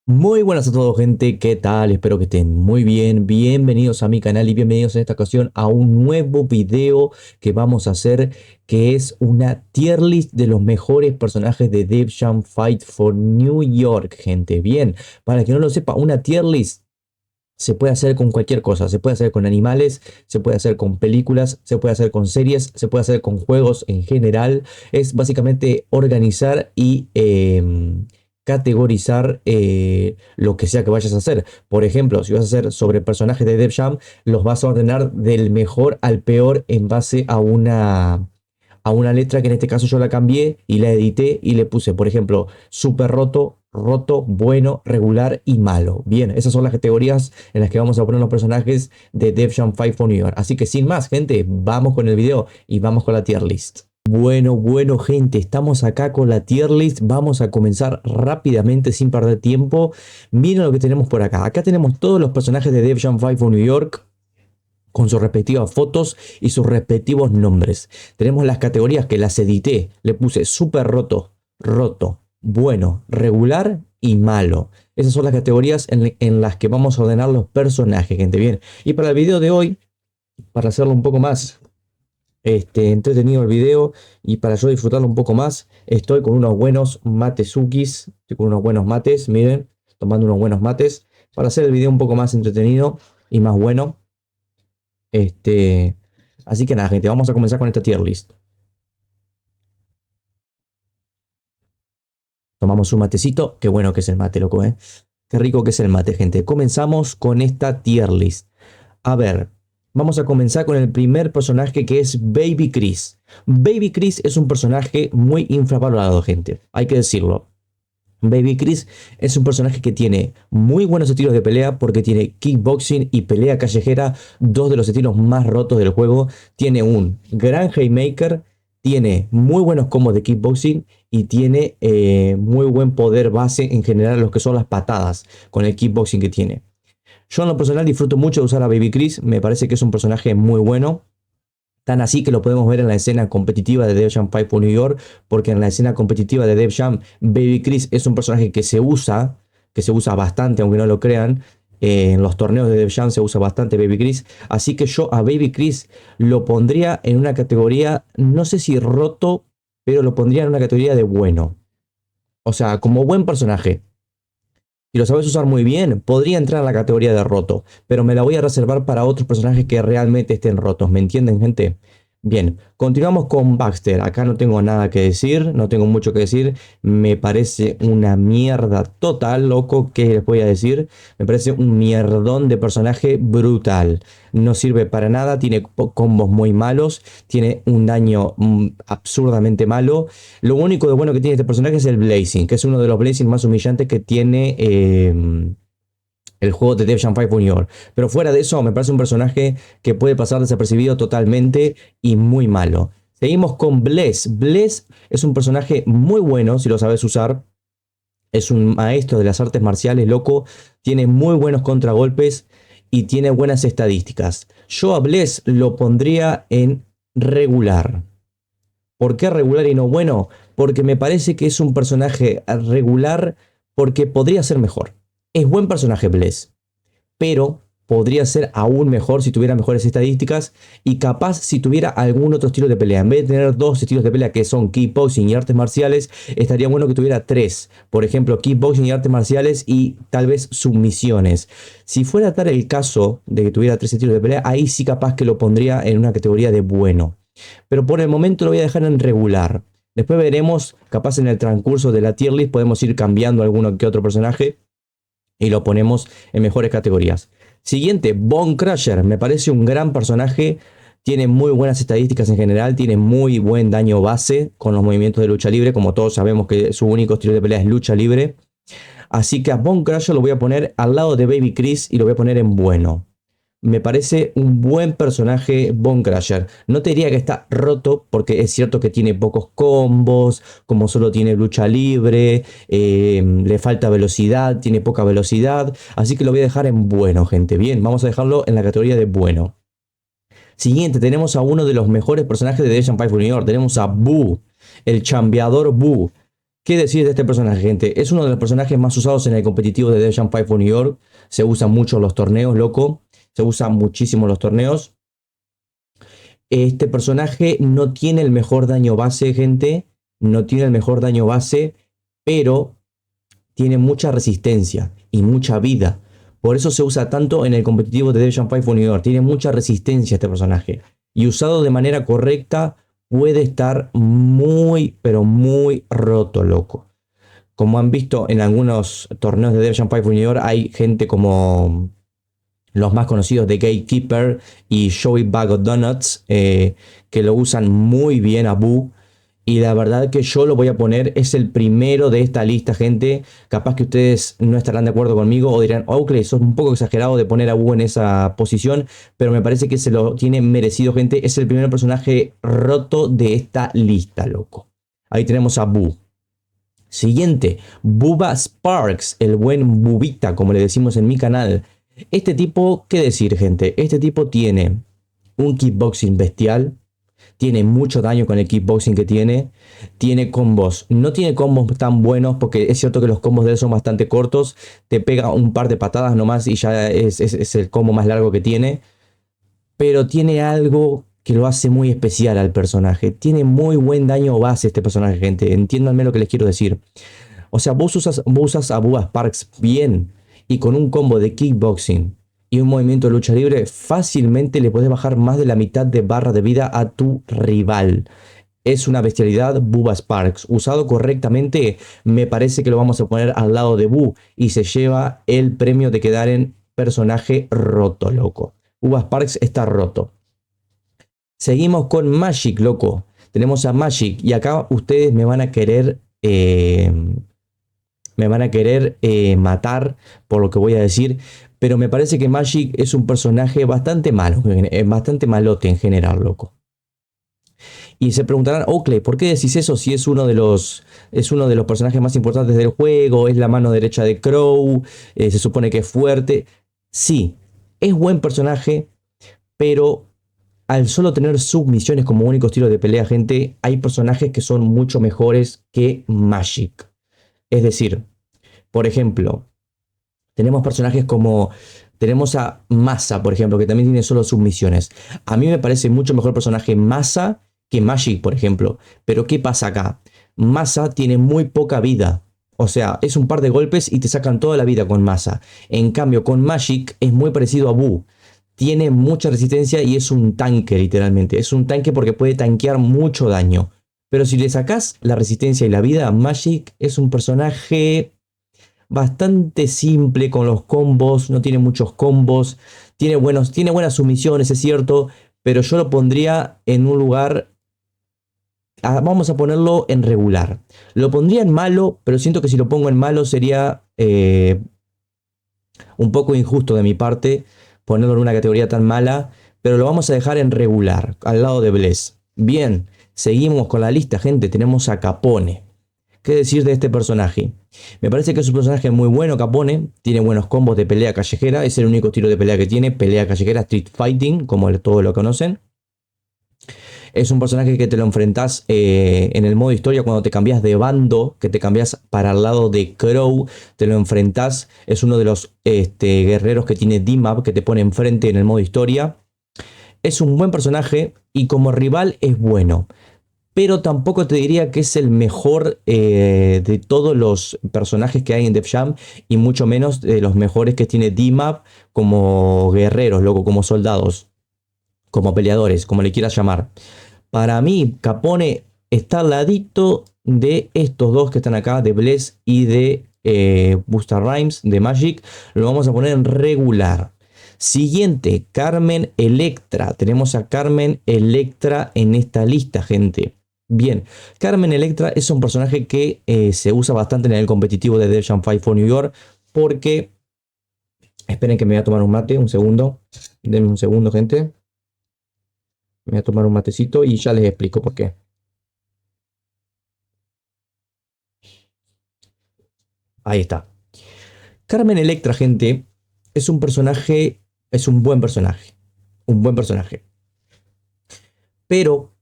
Muy buenas a todos, gente, ¿qué tal? Espero que estén muy bien. Bienvenidos a mi canal y bienvenidos en esta ocasión a un nuevo video que vamos a hacer, que es una tier list de los mejores personajes de Def Jam Fight for New York, gente. Bien, para que no lo sepa, una tier list se puede hacer con cualquier cosa. Se puede hacer con animales, se puede hacer con películas, se puede hacer con series, se puede hacer con juegos en general. Es básicamente organizar y categorizar lo que sea que vayas a hacer. Por ejemplo, si vas a hacer sobre personajes de Def Jam, los vas a ordenar del mejor al peor en base a una letra que en este caso yo la cambié y la edité y le puse, por ejemplo, súper roto, roto, bueno, regular y malo. Bien, esas son las categorías en las que vamos a poner los personajes de Def Jam 5 for New York. Así que sin más, gente, vamos con el video y vamos con la tier list. Bueno, gente, estamos acá con la tier list. Vamos a comenzar rápidamente sin perder tiempo. Miren lo que tenemos por acá. Acá tenemos todos los personajes de Def Jam 5 for New York con sus respectivas fotos y sus respectivos nombres. Tenemos las categorías que las edité. Le puse súper roto, roto, bueno, regular y malo. Esas son las categorías en las que vamos a ordenar los personajes, gente. Bien. Y para el video de hoy, para hacerlo un poco más entretenido el video y para yo disfrutarlo un poco más, estoy con unos buenos matezukis. Estoy con unos buenos mates, miren, tomando unos buenos mates para hacer el video un poco más entretenido y más bueno. Así que nada, gente, vamos a comenzar con esta tier list. Tomamos un matecito. Qué bueno que es el mate, loco, ¿eh? Qué rico que es el mate, gente. Comenzamos con esta tier list. A ver, vamos a comenzar con el primer personaje, que es Baby Chris. Baby Chris es un personaje muy infravalorado, gente. Hay que decirlo. Baby Chris es un personaje que tiene muy buenos estilos de pelea porque tiene kickboxing y pelea callejera, dos de los estilos más rotos del juego. Tiene un gran haymaker, tiene muy buenos combos de kickboxing y tiene muy buen poder base en general los que son las patadas con el kickboxing que tiene. Yo en lo personal disfruto mucho de usar a Baby Chris, me parece que es un personaje muy bueno. Tan así que lo podemos ver en la escena competitiva de Def Jam 5 New York, porque en la escena competitiva de Def Jam, Baby Chris es un personaje que se usa bastante, aunque no lo crean. En los torneos de Def Jam se usa bastante Baby Chris. Así que yo a Baby Chris lo pondría en una categoría, no sé si roto, pero lo pondría en una categoría de bueno. O sea, como buen personaje. Si lo sabes usar muy bien, podría entrar en la categoría de roto, pero me la voy a reservar para otros personajes que realmente estén rotos. ¿Me entienden, gente? Bien, continuamos con Baxter. Acá no tengo nada que decir, no tengo mucho que decir. Me parece una mierda total, loco. ¿Qué les voy a decir? Me parece un mierdón de personaje brutal. No sirve para nada, tiene combos muy malos, tiene un daño absurdamente malo. Lo único de bueno que tiene este personaje es el Blazing, que es uno de los Blazing más humillantes que tiene el juego de Def Jam 5 Junior. Pero fuera de eso, me parece un personaje que puede pasar desapercibido totalmente y muy malo. Seguimos con Bless. Bless es un personaje muy bueno si lo sabes usar. Es un maestro de las artes marciales, loco. Tiene muy buenos contragolpes y tiene buenas estadísticas. Yo a Bless lo pondría en regular. ¿Por qué regular y no bueno? Porque me parece que es un personaje regular porque podría ser mejor. Es buen personaje Bless, pero podría ser aún mejor si tuviera mejores estadísticas y capaz si tuviera algún otro estilo de pelea. En vez de tener dos estilos de pelea que son kickboxing y artes marciales, estaría bueno que tuviera tres. Por ejemplo, kickboxing y artes marciales y tal vez submisiones. Si fuera tal el caso de que tuviera tres estilos de pelea, ahí sí capaz que lo pondría en una categoría de bueno. Pero por el momento lo voy a dejar en regular. Después veremos, capaz en el transcurso de la tier list podemos ir cambiando alguno que otro personaje y lo ponemos en mejores categorías. Siguiente, Bone Crusher. Me parece un gran personaje. Tiene muy buenas estadísticas en general. Tiene muy buen daño base con los movimientos de lucha libre. Como todos sabemos que su único estilo de pelea es lucha libre. Así que a Bone Crusher lo voy a poner al lado de Baby Chris y lo voy a poner en bueno. Me parece un buen personaje Bone Crusher. No te diría que está roto, porque es cierto que tiene pocos combos, como solo tiene lucha libre, le falta velocidad, tiene poca velocidad, así que lo voy a dejar en bueno, gente. Bien, vamos a dejarlo en la categoría de bueno. Siguiente, tenemos a uno de los mejores personajes de Def Jam 5 Junior. Tenemos a Boo, el chambeador Boo, ¿Qué decir de este personaje, gente? Es uno de los personajes más usados en el competitivo de Dejan 5 for New York. Se usa mucho en los torneos, loco. Se usa muchísimo en los torneos. Este personaje no tiene el mejor daño base, gente. No tiene el mejor daño base, pero tiene mucha resistencia y mucha vida. Por eso se usa tanto en el competitivo de Dejan 5 for New York. Tiene mucha resistencia este personaje. Y usado de manera correcta puede estar muy, pero muy roto, loco. Como han visto en algunos torneos de Dejan 5 for New York, hay gente como los más conocidos de Gatekeeper y Joey Bag of Donuts, que lo usan muy bien a Boo. Y la verdad que yo lo voy a poner, es el primero de esta lista, gente. Capaz que ustedes no estarán de acuerdo conmigo o dirán, Oakley, sos un poco exagerado de poner a Boo en esa posición, pero me parece que se lo tiene merecido, gente. Es el primer personaje roto de esta lista, loco. Ahí tenemos a Boo. Siguiente, Bubba Sparks, el buen Bubita, como le decimos en mi canal. Este tipo, ¿qué decir, gente? Este tipo tiene un kickboxing bestial, tiene mucho daño con el kickboxing que tiene combos. No tiene combos tan buenos porque es cierto que los combos de él son bastante cortos. Te pega un par de patadas nomás y ya es el combo más largo que tiene. Pero tiene algo que lo hace muy especial al personaje. Tiene muy buen daño base este personaje, gente. Entiéndanme lo que les quiero decir. O sea, vos usas a Bubba Sparks bien y con un combo de kickboxing y un movimiento de lucha libre, fácilmente le podés bajar más de la mitad de barra de vida a tu rival. Es una bestialidad Bubba Sparks. Usado correctamente, me parece que lo vamos a poner al lado de Boo y se lleva el premio de quedar en personaje roto, loco. Bubba Sparks está roto. Seguimos con Magic, loco. Tenemos a Magic y acá ustedes me van a querer matar por lo que voy a decir, pero me parece que Magic es un personaje bastante malo, bastante malote en general, loco. Y se preguntarán, Oakley, ¿por qué decís eso si es uno de los personajes más importantes del juego? Es la mano derecha de Crow, se supone que es fuerte. Sí, es buen personaje, pero al solo tener submisiones como único estilo de pelea, gente, hay personajes que son mucho mejores que Magic. Es decir, por ejemplo, tenemos personajes como... Tenemos a Masa, por ejemplo, que también tiene solo submisiones. A mí me parece mucho mejor personaje Masa que Magic, por ejemplo. Pero ¿qué pasa acá? Masa tiene muy poca vida. O sea, es un par de golpes y te sacan toda la vida con Masa. En cambio, con Magic es muy parecido a Boo. Tiene mucha resistencia y es un tanque, literalmente. Es un tanque porque puede tanquear mucho daño. Pero si le sacas la resistencia y la vida, Magic es un personaje bastante simple con los combos, no tiene muchos combos, tiene buenas sumisiones, es cierto, pero yo lo pondría en un lugar, vamos a ponerlo en regular. Lo pondría en malo, pero siento que si lo pongo en malo sería un poco injusto de mi parte ponerlo en una categoría tan mala, pero lo vamos a dejar en regular, al lado de Bless. Bien, seguimos con la lista, gente, tenemos a Capone. ¿Qué decir de este personaje? Me parece que es un personaje muy bueno, Capone. Tiene buenos combos de pelea callejera. Es el único estilo de pelea que tiene. Pelea callejera, street fighting, como todos lo conocen. Es un personaje que te lo enfrentás en el modo historia cuando te cambias de bando, que te cambias para el lado de Crow, te lo enfrentás. Es uno de los guerreros que tiene D-Map, que te pone enfrente en el modo historia. Es un buen personaje y como rival es bueno. Pero tampoco te diría que es el mejor de todos los personajes que hay en Def Jam y mucho menos de los mejores que tiene D-Map como guerreros, loco, como soldados, como peleadores, como le quieras llamar. Para mí, Capone está al ladito de estos dos que están acá, de Bless y de Busta Rhymes, de Magic. Lo vamos a poner en regular. Siguiente, Carmen Electra. Tenemos a Carmen Electra en esta lista, gente. Bien, Carmen Electra es un personaje que se usa bastante en el competitivo de Dev Jam 5 for New York porque... Esperen que me voy a tomar un mate, un segundo. Denme un segundo, gente. Me voy a tomar un matecito y ya les explico por qué. Ahí está. Carmen Electra, gente, es un personaje, es un buen personaje. Un buen personaje. Pero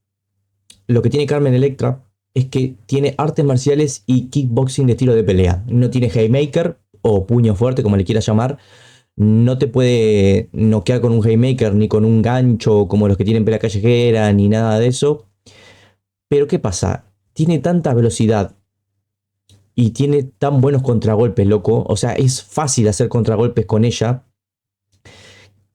lo que tiene Carmen Electra es que tiene artes marciales y kickboxing de estilo de pelea. No tiene haymaker o puño fuerte, como le quieras llamar. No te puede noquear con un haymaker ni con un gancho como los que tienen pelea callejera ni nada de eso. Pero ¿qué pasa? Tiene tanta velocidad y tiene tan buenos contragolpes, loco. O sea, es fácil hacer contragolpes con ella,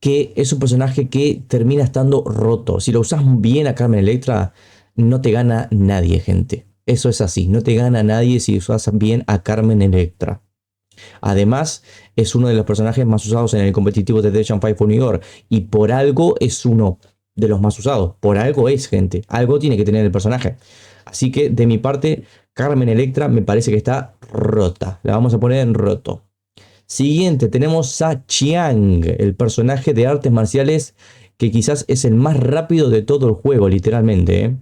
que es un personaje que termina estando roto. Si lo usas bien a Carmen Electra, no te gana nadie, gente. Eso es así, no te gana nadie si usas bien a Carmen Electra. Además, es uno de los personajes más usados en el competitivo de Deadshot 5 New York. Y por algo es uno de los más usados. Por algo es, gente. Algo tiene que tener el personaje. Así que, de mi parte, Carmen Electra me parece que está rota. La vamos a poner en roto. Siguiente, tenemos a Chiang, el personaje de artes marciales que quizás es el más rápido de todo el juego, literalmente, ¿eh?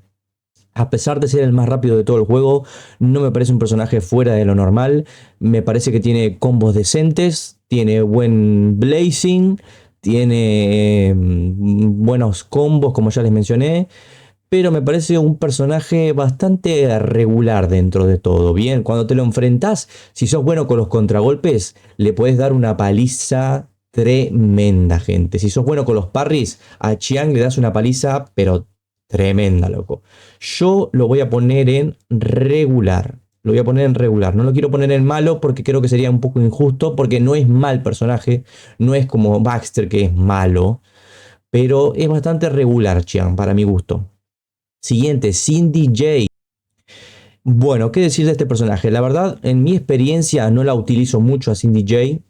A pesar de ser el más rápido de todo el juego, no me parece un personaje fuera de lo normal. Me parece que tiene combos decentes, tiene buen blazing, tiene buenos combos, como ya les mencioné. Pero me parece un personaje bastante regular dentro de todo. Bien, cuando te lo enfrentas, si sos bueno con los contragolpes, le puedes dar una paliza tremenda, gente. Si sos bueno con los parries, a Chiang le das una paliza, pero tremenda, loco. Yo lo voy a poner en regular. Lo voy a poner en regular. No lo quiero poner en malo porque creo que sería un poco injusto, porque no es mal personaje. No es como Baxter, que es malo. Pero es bastante regular, Chiang, para mi gusto. Siguiente, Cindy J. Bueno, ¿qué decir de este personaje? La verdad, en mi experiencia no la utilizo mucho a Cindy J.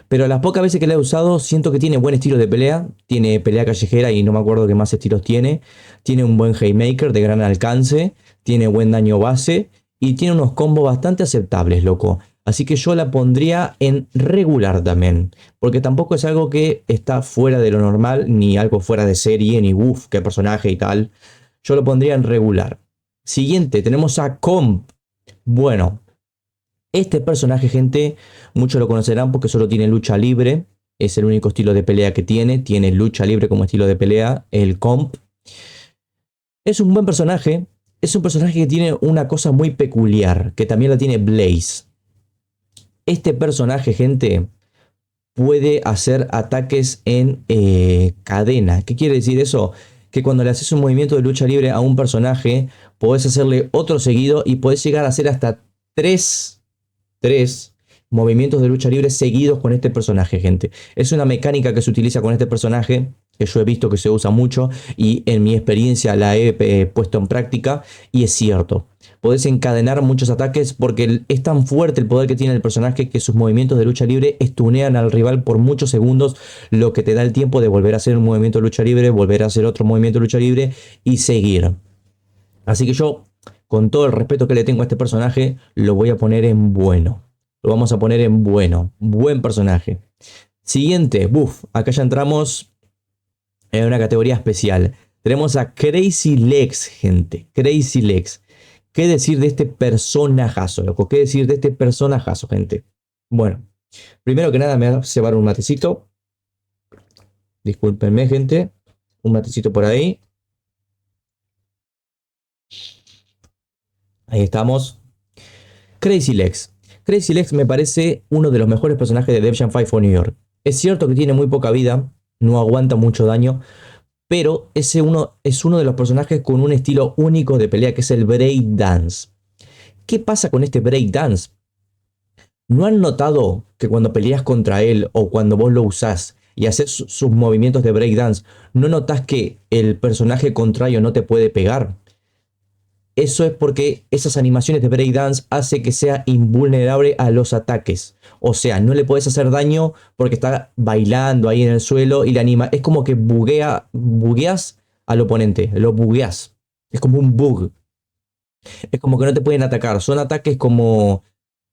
Pero las pocas veces que la he usado, siento que tiene buen estilo de pelea. Tiene pelea callejera y no me acuerdo qué más estilos tiene. Tiene un buen haymaker de gran alcance. Tiene buen daño base. Y tiene unos combos bastante aceptables, loco. Así que yo la pondría en regular también. Porque tampoco es algo que está fuera de lo normal. Ni algo fuera de serie. Ni uff, qué personaje y tal. Yo lo pondría en regular. Siguiente, tenemos a Comp. Bueno, este personaje, gente, muchos lo conocerán porque solo tiene lucha libre. Es el único estilo de pelea que tiene. Tiene lucha libre como estilo de pelea. El Comp. Es un buen personaje. Es un personaje que tiene una cosa muy peculiar. Que también la tiene Blaze. Este personaje, gente, puede hacer ataques en cadena. ¿Qué quiere decir eso? Que cuando le haces un movimiento de lucha libre a un personaje, podés hacerle otro seguido y podés llegar a hacer hasta tres movimientos de lucha libre seguidos con este personaje, gente. Es una mecánica que se utiliza con este personaje, que yo he visto que se usa mucho y en mi experiencia la he puesto en práctica y es cierto. Podés encadenar muchos ataques porque es tan fuerte el poder que tiene el personaje que sus movimientos de lucha libre estunean al rival por muchos segundos, lo que te da el tiempo de volver a hacer un movimiento de lucha libre, volver a hacer otro movimiento de lucha libre y seguir. Así que yo, con todo el respeto que le tengo a este personaje, lo voy a poner en bueno. Lo vamos a poner en bueno. Buen personaje. Siguiente, acá ya entramos en una categoría especial. Tenemos a Crazy Legs, gente. Crazy Legs. ¿Qué decir de este personajazo, loco? ¿Qué decir de este personajazo, gente? Bueno, primero que nada me voy a cebar un matecito. Discúlpenme, gente. Un matecito por ahí. Ahí estamos. Crazy Legs. Crazy Legs me parece uno de los mejores personajes de Deadshot 5 for New York. Es cierto que tiene muy poca vida, no aguanta mucho daño, pero es uno de los personajes con un estilo único de pelea que es el breakdance. ¿Qué pasa con este breakdance? ¿No han notado que cuando peleas contra él o cuando vos lo usás y haces sus movimientos de breakdance, no notas que el personaje contrario no te puede pegar? Eso es porque esas animaciones de breakdance hace que sea invulnerable a los ataques. O sea, no le puedes hacer daño porque está bailando ahí en el suelo y la anima. Es como que bugueas al oponente, lo bugueas. Es como un bug. Es como que no te pueden atacar. Son ataques como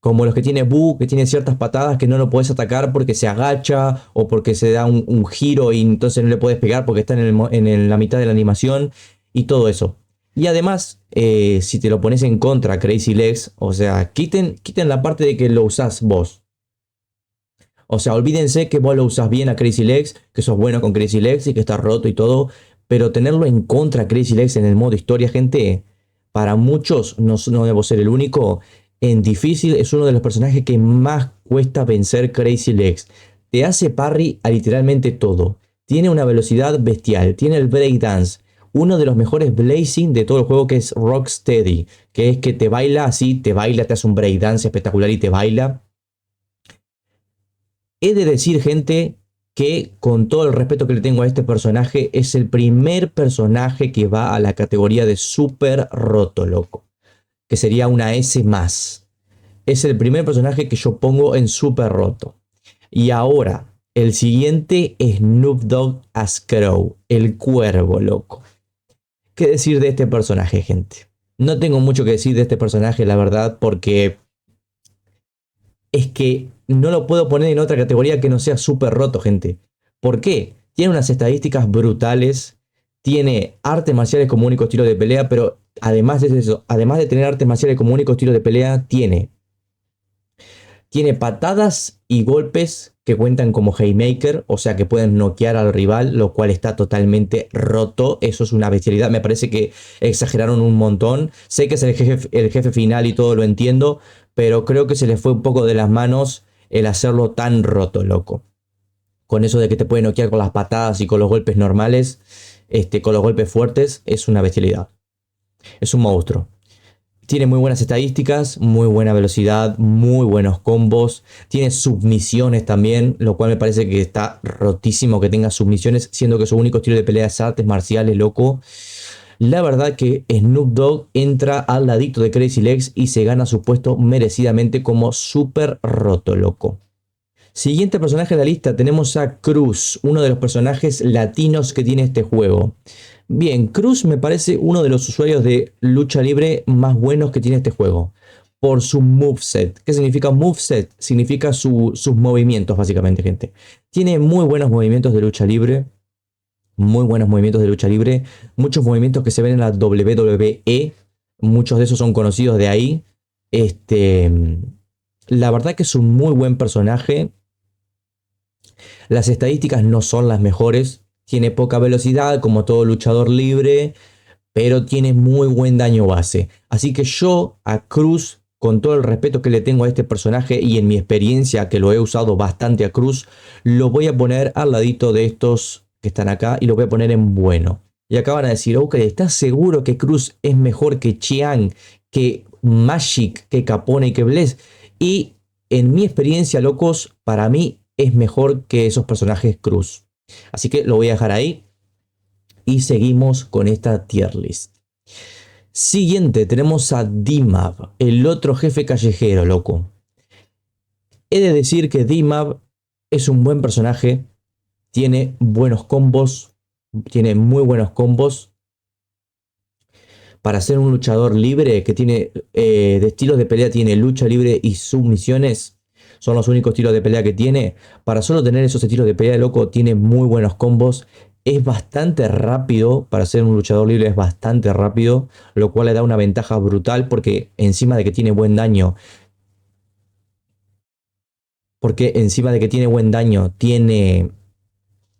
los que tiene Boo, que tiene ciertas patadas que no lo puedes atacar porque se agacha o porque se da un giro y entonces no le puedes pegar porque está en la mitad de la animación y todo eso. Y además, si te lo pones en contra Crazy Legs, o sea, quiten la parte de que lo usás vos. O sea, olvídense que vos lo usás bien a Crazy Legs, que sos bueno con Crazy Legs y que está roto y todo. Pero tenerlo en contra Crazy Legs en el modo historia, gente, para muchos, no debo ser el único, en difícil es uno de los personajes que más cuesta vencer Crazy Legs. Te hace parry a literalmente todo. Tiene una velocidad bestial, tiene el breakdance, uno de los mejores blazing de todo el juego, que es Rocksteady, que es que te baila así, te baila, te hace un breakdance espectacular y te baila. He de decir, gente, que con todo el respeto que le tengo a este personaje, es el primer personaje que va a la categoría de super roto, loco, que sería una S más. Es el primer personaje que yo pongo en super roto. Y ahora, el siguiente es Snoop Dogg as Crow, el cuervo, loco. ¿Qué decir de este personaje, gente? No tengo mucho que decir de este personaje, la verdad, porque es que no lo puedo poner en otra categoría que no sea súper roto, gente. ¿Por qué? Tiene unas estadísticas brutales, tiene artes marciales como único estilo de pelea, pero además de eso, además de tener artes marciales como único estilo de pelea, tiene patadas y golpes que cuentan como haymaker, o sea que pueden noquear al rival, lo cual está totalmente roto. Eso es una bestialidad. Me parece que exageraron un montón. Sé que es el jefe final y todo lo entiendo, pero creo que se les fue un poco de las manos el hacerlo tan roto, loco. Con eso de que te puede noquear con las patadas y con los golpes normales, con los golpes fuertes, es una bestialidad. Es un monstruo. Tiene muy buenas estadísticas, muy buena velocidad, muy buenos combos. Tiene submisiones también, lo cual me parece que está rotísimo que tenga submisiones, siendo que su único estilo de pelea es artes marciales, loco. La verdad que Snoop Dogg entra al ladito de Crazy Legs y se gana su puesto merecidamente como súper roto, loco. Siguiente personaje de la lista tenemos a Cruz, uno de los personajes latinos que tiene este juego. Bien, Cruz me parece uno de los usuarios de lucha libre más buenos que tiene este juego. Por su moveset. ¿Qué significa moveset? Significa sus movimientos, básicamente, gente. Tiene muy buenos movimientos de lucha libre. Muy buenos movimientos de lucha libre. Muchos movimientos que se ven en la WWE. Muchos de esos son conocidos de ahí. La verdad que es un muy buen personaje. Las estadísticas no son las mejores. Tiene poca velocidad, como todo luchador libre, pero tiene muy buen daño base. Así que yo a Cruz, con todo el respeto que le tengo a este personaje y en mi experiencia que lo he usado bastante a Cruz, lo voy a poner al ladito de estos que están acá y lo voy a poner en bueno. Y acá van a decir, ok, ¿estás seguro que Cruz es mejor que Chiang, que Magic, que Capone y que Bless? Y en mi experiencia, locos, para mí es mejor que esos personajes Cruz. Así que lo voy a dejar ahí. Y seguimos con esta tier list. Siguiente, tenemos a D-Mab, el otro jefe callejero, loco. He de decir que D-Mab es un buen personaje. Tiene buenos combos. Tiene muy buenos combos. Para ser un luchador libre que tiene de estilos de pelea, tiene lucha libre y submisiones. Son los únicos estilos de pelea que tiene. Para solo tener esos estilos de pelea, loco, tiene muy buenos combos. Es bastante rápido, para ser un luchador libre es bastante rápido, lo cual le da una ventaja brutal porque encima de que tiene buen daño, tiene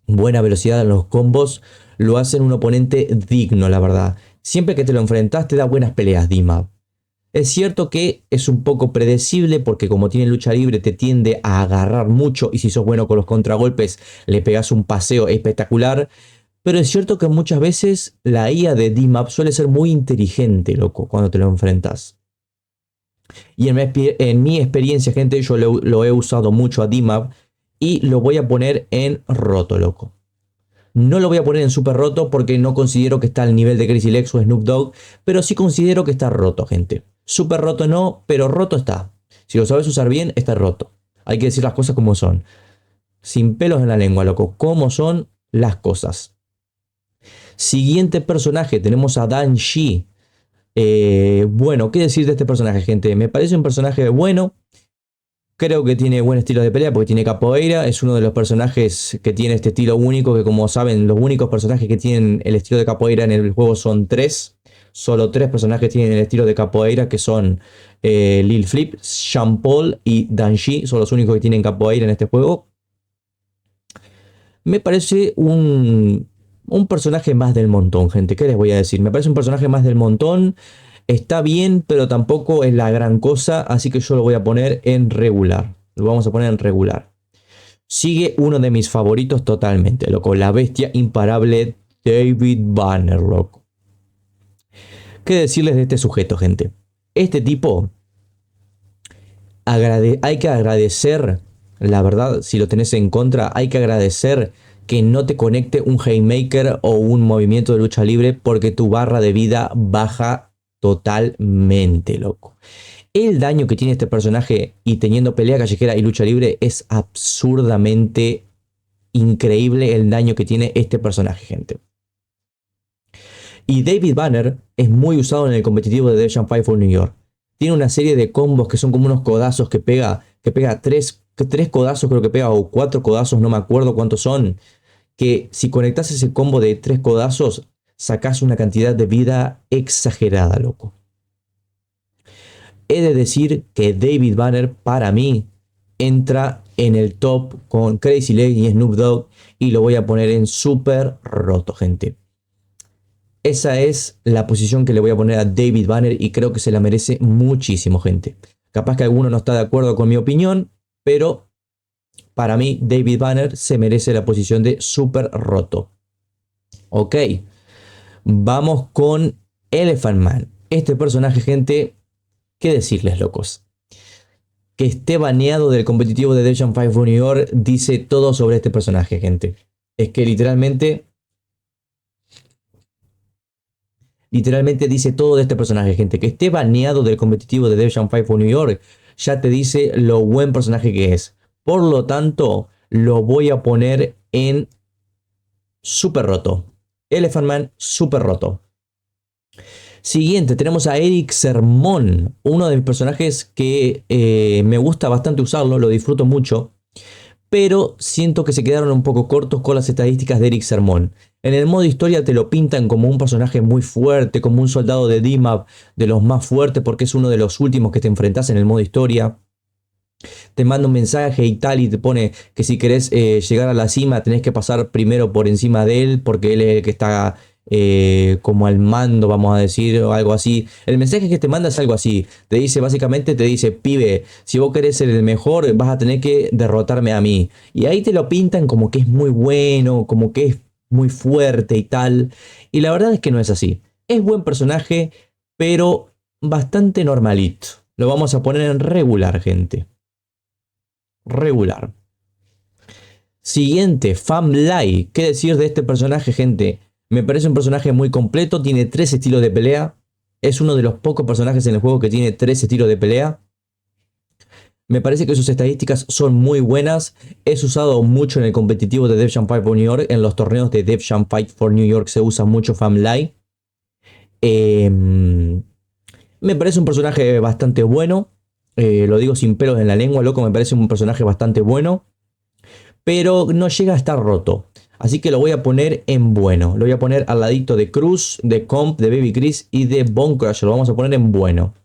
buena velocidad en los combos, lo hacen un oponente digno, la verdad. Siempre que te lo enfrentas te da buenas peleas, Dima. Es cierto que es un poco predecible porque como tiene lucha libre te tiende a agarrar mucho y si sos bueno con los contragolpes le pegas un paseo espectacular. Pero es cierto que muchas veces la IA de D-Map suele ser muy inteligente, loco, cuando te lo enfrentas. Y en mi experiencia, gente, yo lo he usado mucho a D-Map y lo voy a poner en roto, loco. No lo voy a poner en super roto porque no considero que está al nivel de Crazy Legs o Snoop Dogg, pero sí considero que está roto, gente. Super roto no, pero roto está. Si lo sabes usar bien, está roto. Hay que decir las cosas como son. Sin pelos en la lengua, loco. Como son las cosas. Siguiente personaje, tenemos a Dan Shi. Bueno, ¿qué decir de este personaje, gente? Me parece un personaje bueno. Creo que tiene buen estilo de pelea porque tiene capoeira. Es uno de los personajes que tiene este estilo único. Que como saben, los únicos personajes que tienen el estilo de capoeira en el juego son tres. Solo tres personajes tienen el estilo de capoeira, que son Lil Flip, Sean Paul y Danji. Son los únicos que tienen capoeira en este juego. Me parece un personaje más del montón, gente. ¿Qué les voy a decir? Me parece un personaje más del montón. Está bien, pero tampoco es la gran cosa, así que yo lo voy a poner en regular. Lo vamos a poner en regular. Sigue uno de mis favoritos totalmente, loco. La bestia imparable David Banner, loco. ¿Qué decirles de este sujeto, gente? Este tipo, hay que agradecer, la verdad, si lo tenés en contra, hay que agradecer que no te conecte un Haymaker o un movimiento de lucha libre porque tu barra de vida baja totalmente, loco. El daño que tiene este personaje y teniendo pelea callejera y lucha libre es absurdamente increíble el daño que tiene este personaje, gente. Y David Banner es muy usado en el competitivo de Dev Fight for New York. Tiene una serie de combos que son como unos codazos que pega tres codazos creo que pega, o 4 codazos, no me acuerdo cuántos son. Que si conectas ese combo de 3 codazos, sacas una cantidad de vida exagerada, loco. He de decir que David Banner, para mí, entra en el top con Crazy Leg y Snoop Dogg, y lo voy a poner en súper roto, gente. Esa es la posición que le voy a poner a David Banner y creo que se la merece muchísimo, gente. Capaz que alguno no está de acuerdo con mi opinión, pero para mí David Banner se merece la posición de súper roto. Ok, vamos con Elephant Man. Este personaje, gente, ¿qué decirles, locos? Que esté baneado del competitivo de Dev Jam 5 New York dice todo sobre este personaje, gente. Es que literalmente dice todo de este personaje, gente. Que esté baneado del competitivo de Dev Jam 5 New York ya te dice lo buen personaje que es. Por lo tanto, lo voy a poner en súper roto. Elephant Man, súper roto. Siguiente, tenemos a Eric Sermon, uno de mis personajes que me gusta bastante usarlo, lo disfruto mucho, pero siento que se quedaron un poco cortos con las estadísticas de Eric Sermon. En el modo historia te lo pintan como un personaje muy fuerte, como un soldado de D-Map de los más fuertes, porque es uno de los últimos que te enfrentas en el modo historia. Te manda un mensaje y tal, y te pone que si querés llegar a la cima tenés que pasar primero por encima de él, porque él es el que está como al mando, vamos a decir, o algo así. El mensaje que te manda es algo así. Te dice, básicamente te dice, pibe, si vos querés ser el mejor, vas a tener que derrotarme a mí. Y ahí te lo pintan como que es muy bueno, como que es muy fuerte y tal. Y la verdad es que no es así. Es buen personaje, pero bastante normalito. Lo vamos a poner en regular, gente. Regular. Siguiente, Famlai. ¿Qué decir de este personaje, gente? Me parece un personaje muy completo, tiene 3 estilos de pelea. Es uno de los pocos personajes en el juego que tiene 3 estilos de pelea. Me parece que sus estadísticas son muy buenas. Es usado mucho en el competitivo de Dev Jam Fight for New York. En los torneos de Dev Jam Fight for New York se usa mucho Famlai. Me parece un personaje bastante bueno. Lo digo sin pelos en la lengua, loco. Me parece un personaje bastante bueno. Pero no llega a estar roto. Así que lo voy a poner en bueno. Lo voy a poner al ladito de Cruz, de Comp, de Baby Chris y de Bone Crusher. Lo vamos a poner en bueno.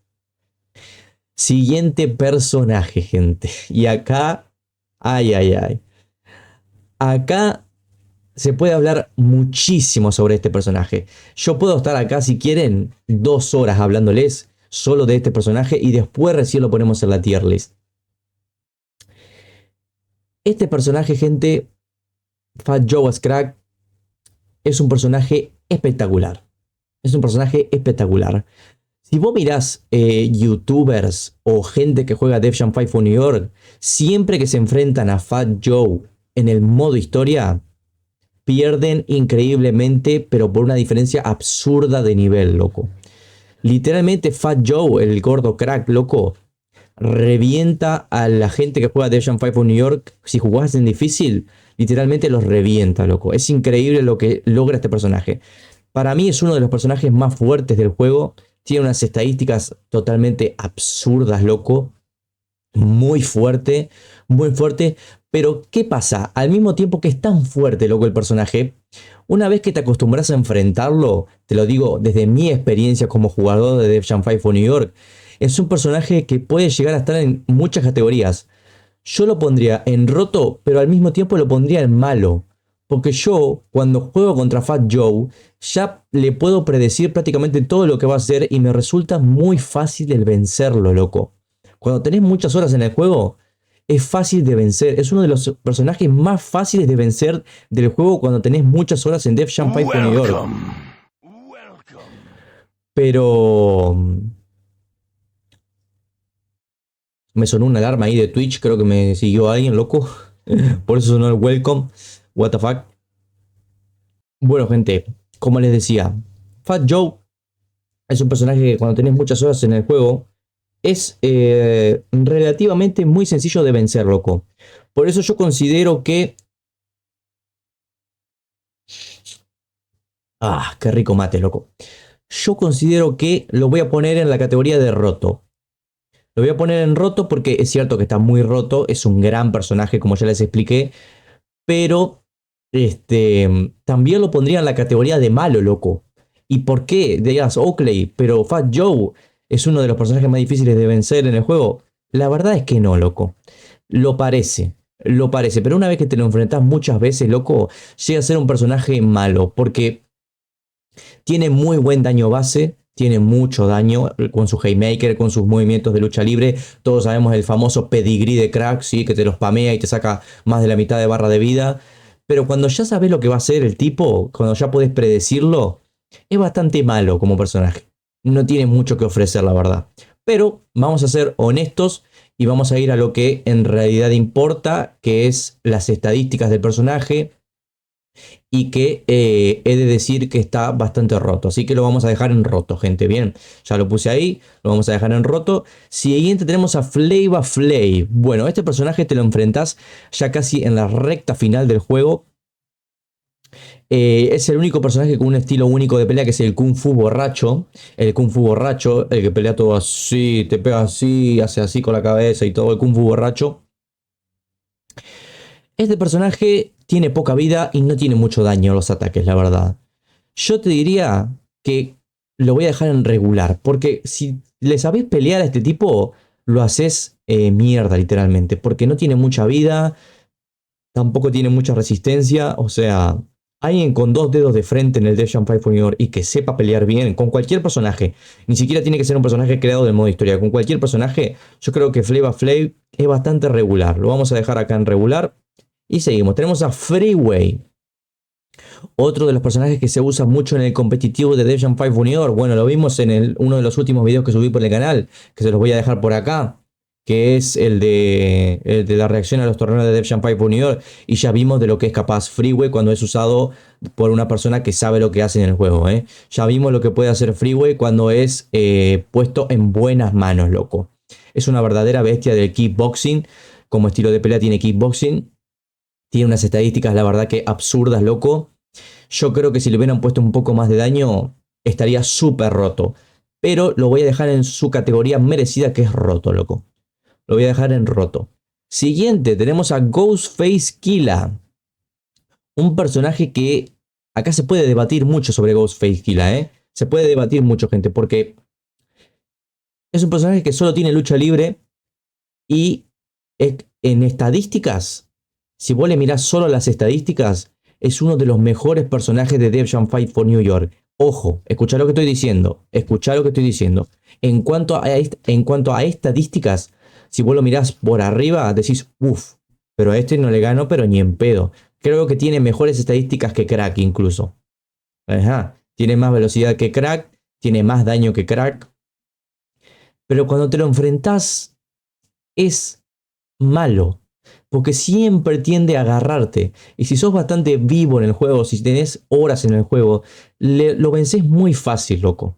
Siguiente personaje, gente. Y acá, ay, ay, ay. Acá se puede hablar muchísimo sobre este personaje. Yo puedo estar acá, si quieren, 2 horas hablándoles solo de este personaje y después recién lo ponemos en la tier list. Este personaje, gente, Fat Joe Scragg, es un personaje espectacular. Es un personaje espectacular. Si vos mirás youtubers o gente que juega Dev Jam 5 New York, siempre que se enfrentan a Fat Joe en el modo historia, pierden increíblemente, pero por una diferencia absurda de nivel, loco. Literalmente Fat Joe, el gordo crack, loco, revienta a la gente que juega Dev Jam 5 New York. Si jugás en difícil, literalmente los revienta, loco. Es increíble lo que logra este personaje. Para mí es uno de los personajes más fuertes del juego. Tiene unas estadísticas totalmente absurdas, loco. Muy fuerte, muy fuerte. Pero, ¿qué pasa? Al mismo tiempo que es tan fuerte, loco, el personaje, una vez que te acostumbras a enfrentarlo, te lo digo desde mi experiencia como jugador de Dev Jam 5 New York, es un personaje que puede llegar a estar en muchas categorías. Yo lo pondría en roto, pero al mismo tiempo lo pondría en malo. Porque yo, cuando juego contra Fat Joe, ya le puedo predecir prácticamente todo lo que va a hacer y me resulta muy fácil el vencerlo, loco. Cuando tenés muchas horas en el juego, es fácil de vencer. Es uno de los personajes más fáciles de vencer del juego cuando tenés muchas horas en Def Jam 5 New York. Pero me sonó una alarma ahí de Twitch, creo que me siguió alguien, loco. Por eso sonó el welcome. What the fuck. Bueno, gente, como les decía, Fat Joe es un personaje que cuando tenés muchas horas en el juego es relativamente muy sencillo de vencer, loco. Por eso yo considero que... Ah, qué rico mate, loco. Yo considero que lo voy a poner en la categoría de roto. Lo voy a poner en roto porque es cierto que está muy roto. Es un gran personaje, como ya les expliqué. Pero también lo pondría en la categoría de malo, loco. ¿Y por qué? Digas Oakley, pero Fat Joe es uno de los personajes más difíciles de vencer en el juego. La verdad es que no, loco. Lo parece. Lo parece. Pero una vez que te lo enfrentas muchas veces, loco, llega a ser un personaje malo. Porque tiene muy buen daño base. Tiene mucho daño con su Haymaker, con sus movimientos de lucha libre. Todos sabemos el famoso pedigrí de crack, ¿sí? Que te los spamea y te saca más de la mitad de barra de vida. Pero cuando ya sabes lo que va a hacer el tipo, cuando ya podés predecirlo, es bastante malo como personaje. No tiene mucho que ofrecer, la verdad. Pero vamos a ser honestos y vamos a ir a lo que en realidad importa, que es las estadísticas del personaje. Y que he de decir que está bastante roto. Así que lo vamos a dejar en roto, gente. Bien, ya lo puse ahí. Lo vamos a dejar en roto. Siguiente tenemos a Flava Flav. Bueno, este personaje te lo enfrentas ya casi en la recta final del juego. Es el único personaje con un estilo único de pelea, que es el Kung Fu borracho. El Kung Fu borracho, el que pelea todo así, te pega así, hace así con la cabeza y todo. El Kung Fu borracho. Este personaje tiene poca vida y no tiene mucho daño a los ataques, la verdad. Yo te diría que lo voy a dejar en regular, porque si le sabés pelear a este tipo, lo haces mierda literalmente, porque no tiene mucha vida, tampoco tiene mucha resistencia, o sea, alguien con dos dedos de frente en el Def Jam 5 Junior y que sepa pelear bien con cualquier personaje, ni siquiera tiene que ser un personaje creado del modo historia, con cualquier personaje, yo creo que Flava Flav es bastante regular, lo vamos a dejar acá en regular. Y seguimos, tenemos a Freeway, otro de los personajes que se usa mucho en el competitivo de Def Jam 5 Junior. Bueno, lo vimos en uno de los últimos videos que subí por el canal, que se los voy a dejar por acá, que es el de la reacción a los torneos de Def Jam 5 Junior. Y ya vimos de lo que es capaz Freeway cuando es usado por una persona que sabe lo que hace en el juego. Ya vimos lo que puede hacer Freeway cuando es puesto en buenas manos, loco. Es una verdadera bestia del kickboxing. Como estilo de pelea tiene kickboxing. Tiene unas estadísticas, la verdad que absurdas, loco. Yo creo que si le hubieran puesto un poco más de daño, estaría súper roto. Pero lo voy a dejar en su categoría merecida, que es roto, loco. Lo voy a dejar en roto. Siguiente, tenemos a Ghostface Killah. Un personaje que acá se puede debatir mucho sobre Ghostface Killah, ¿eh? Se puede debatir mucho, gente, porque es un personaje que solo tiene lucha libre y en estadísticas, si vos le mirás solo las estadísticas, es uno de los mejores personajes de Def Jam 5 for New York. Ojo, escuchá lo que estoy diciendo. Escuchá lo que estoy diciendo. En cuanto a estadísticas, si vos lo mirás por arriba, decís, uff, pero a este no le gano, pero ni en pedo. Creo que tiene mejores estadísticas que Crack incluso. Ajá. Tiene más velocidad que Crack, tiene más daño que Crack. Pero cuando te lo enfrentás, es malo. Porque siempre tiende a agarrarte. Y si sos bastante vivo en el juego, si tenés horas en el juego, lo vencés muy fácil, loco.